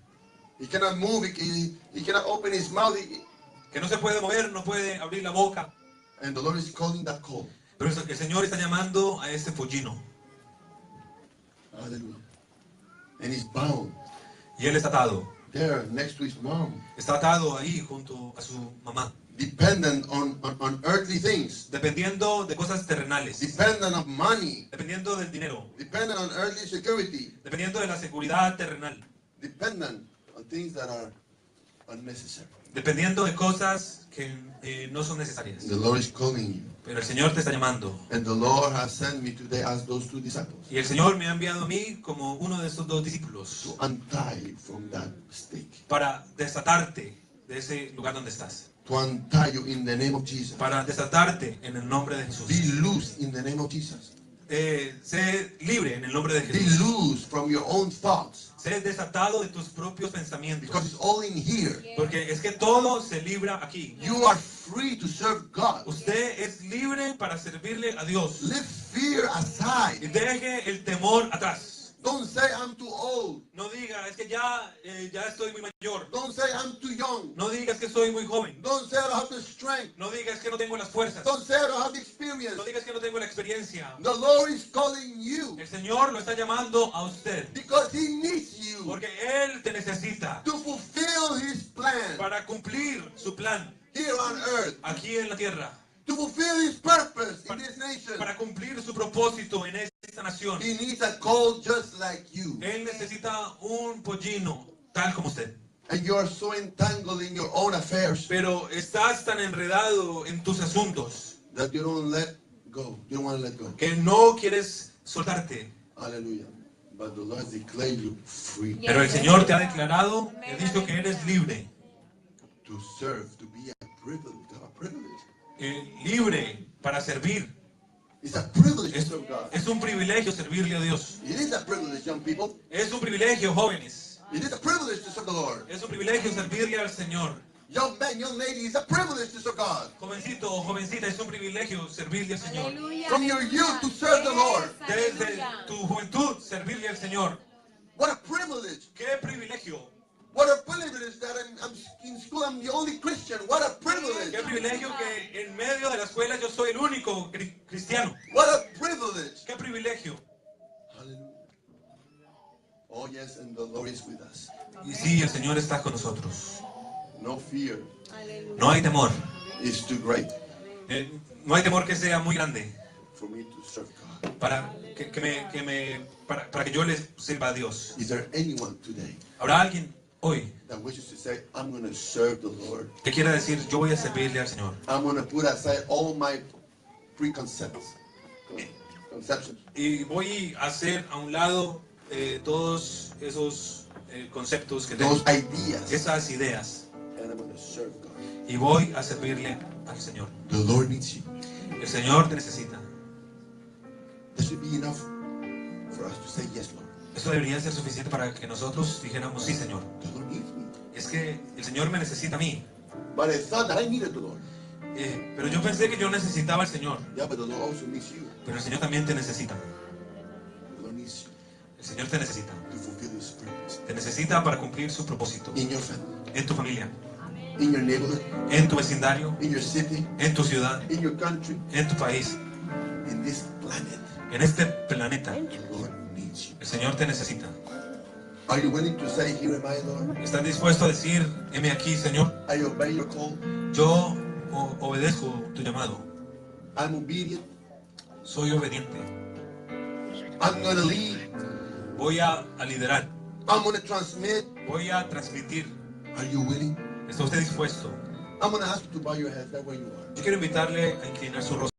He cannot move. He cannot open his mouth. Que no se puede mover, no puede abrir la boca. And the Lord is calling that cult. Pero el Señor está llamando a este pollino. Hallelujah. And he's bound Y él está atado. there next to his mom. Está atado ahí junto a su mamá. Dependent on earthly things. Dependiendo de cosas terrenales. Dependent on money. Dependiendo del dinero. Dependent on earthly security. Dependiendo de la seguridad terrenal. Dependent on things that are unnecessary. Dependiendo de cosas que no son necesarias. The Lord is calling you. Pero el Señor te está llamando. And the Lord has sent me today as those two disciples Y el Señor me ha enviado a mí como uno de estos dos discípulos to untie from that stake. para desatarte de ese lugar donde estás. To untie you in the name of Jesus. Para desatarte en el nombre de Jesús. Be loose in the name of Jesus. Sé libre en el nombre de Be Jesús. loose from your own thoughts. Sé desatado de tus propios pensamientos. Because it's all in here. Porque es que todo se libra aquí. You are free to serve God. Usted es libre para servirle a Dios. Leave fear Y aside. deje el temor atrás. Don't say I'm too old. No diga, es que ya estoy muy mayor. Don't say I'm too young. No diga, es que soy muy joven. Don't say I don't have the strength. No diga, es que no tengo las fuerzas. Don't say I don't have the experience. No diga, es que no tengo la experiencia. The Lord is calling you El Señor lo está llamando a usted. because He needs you Porque Él te necesita to fulfill His plan para cumplir su plan here on earth, aquí en la tierra. to fulfill His purpose in this nation. Para cumplir su propósito en esta nación. He needs a call just like you. Él necesita un pollino tal como usted. And you are so entangled in your own affairs Pero estás tan enredado en tus asuntos that you don't let go. You don't want to let go. que no quieres soltarte. Hallelujah. But the Lord has declared you free Pero el Señor te ha declarado, te ha dicho que eres libre. to serve, to be a privilege, to have a privilege. Libre para servir. It's a privilege to serve God. Es un privilegio servirle a Dios. It is a privilege, young people. Es un privilegio, jóvenes. It is a privilege to serve the Lord. Es un privilegio servirle al Señor. Young man, young lady, it's a privilege to serve God. Jovencito o jovencita, es un privilegio servirle al Señor. Aleluya. From your youth to serve the Lord. Desde tu juventud, servirle al Señor. What a privilege. ¡Qué privilegio! What a privilege that I'm in school, I'm the only Christian. What a privilege. ¡Qué privilegio que en medio de la escuela yo Yes, and the Lord is with us. Y sí, el Señor está con nosotros. No fear Aleluya. No hay temor. is too great No hay temor que sea muy grande for me to serve God. para que yo les sirva a Dios. Is there anyone today ¿Habrá alguien hoy that wishes to say, I'm going to serve the Lord? que quiera decir, yo voy a servirle al Señor? I'm going to put aside all my preconceptions. Y voy a hacer a un lado todos esos conceptos que tengo, Those ideas, esas ideas, and I'm going to serve God. y voy a servirle al Señor. The Lord needs you. El Señor te necesita. This should be enough for us to say, yes, Lord. Esto debería ser suficiente para que nosotros dijéramos, sí, Señor. The Lord needs me. Es que el Señor me necesita a mí. But I thought that I needed the Lord. Pero yo pensé que yo necesitaba al Señor. Yeah, but the Lord also needs you. Pero el Señor también te necesita. The Lord needs you El Señor te necesita. to fulfill His purpose. Te necesita para cumplir su propósito. In your family, En tu familia, in your neighborhood, en tu vecindario, in your city, en tu ciudad, in your country, en tu país, in this planet. en este planeta. The Lord needs you. El Señor te necesita. Are you willing to say, here am I, Lord? ¿Estás dispuesto a decir, heme aquí, Señor? I obey your call. Yo obedezco tu llamado. I'm obedient. Soy obediente. I'm going to lead. Voy a liderar. I'm going to transmit. Voy a transmitir. Are you willing? ¿Está usted dispuesto? I'm going to ask you to bow your head that way you are. Yo quiero invitarle a inclinar su rostro.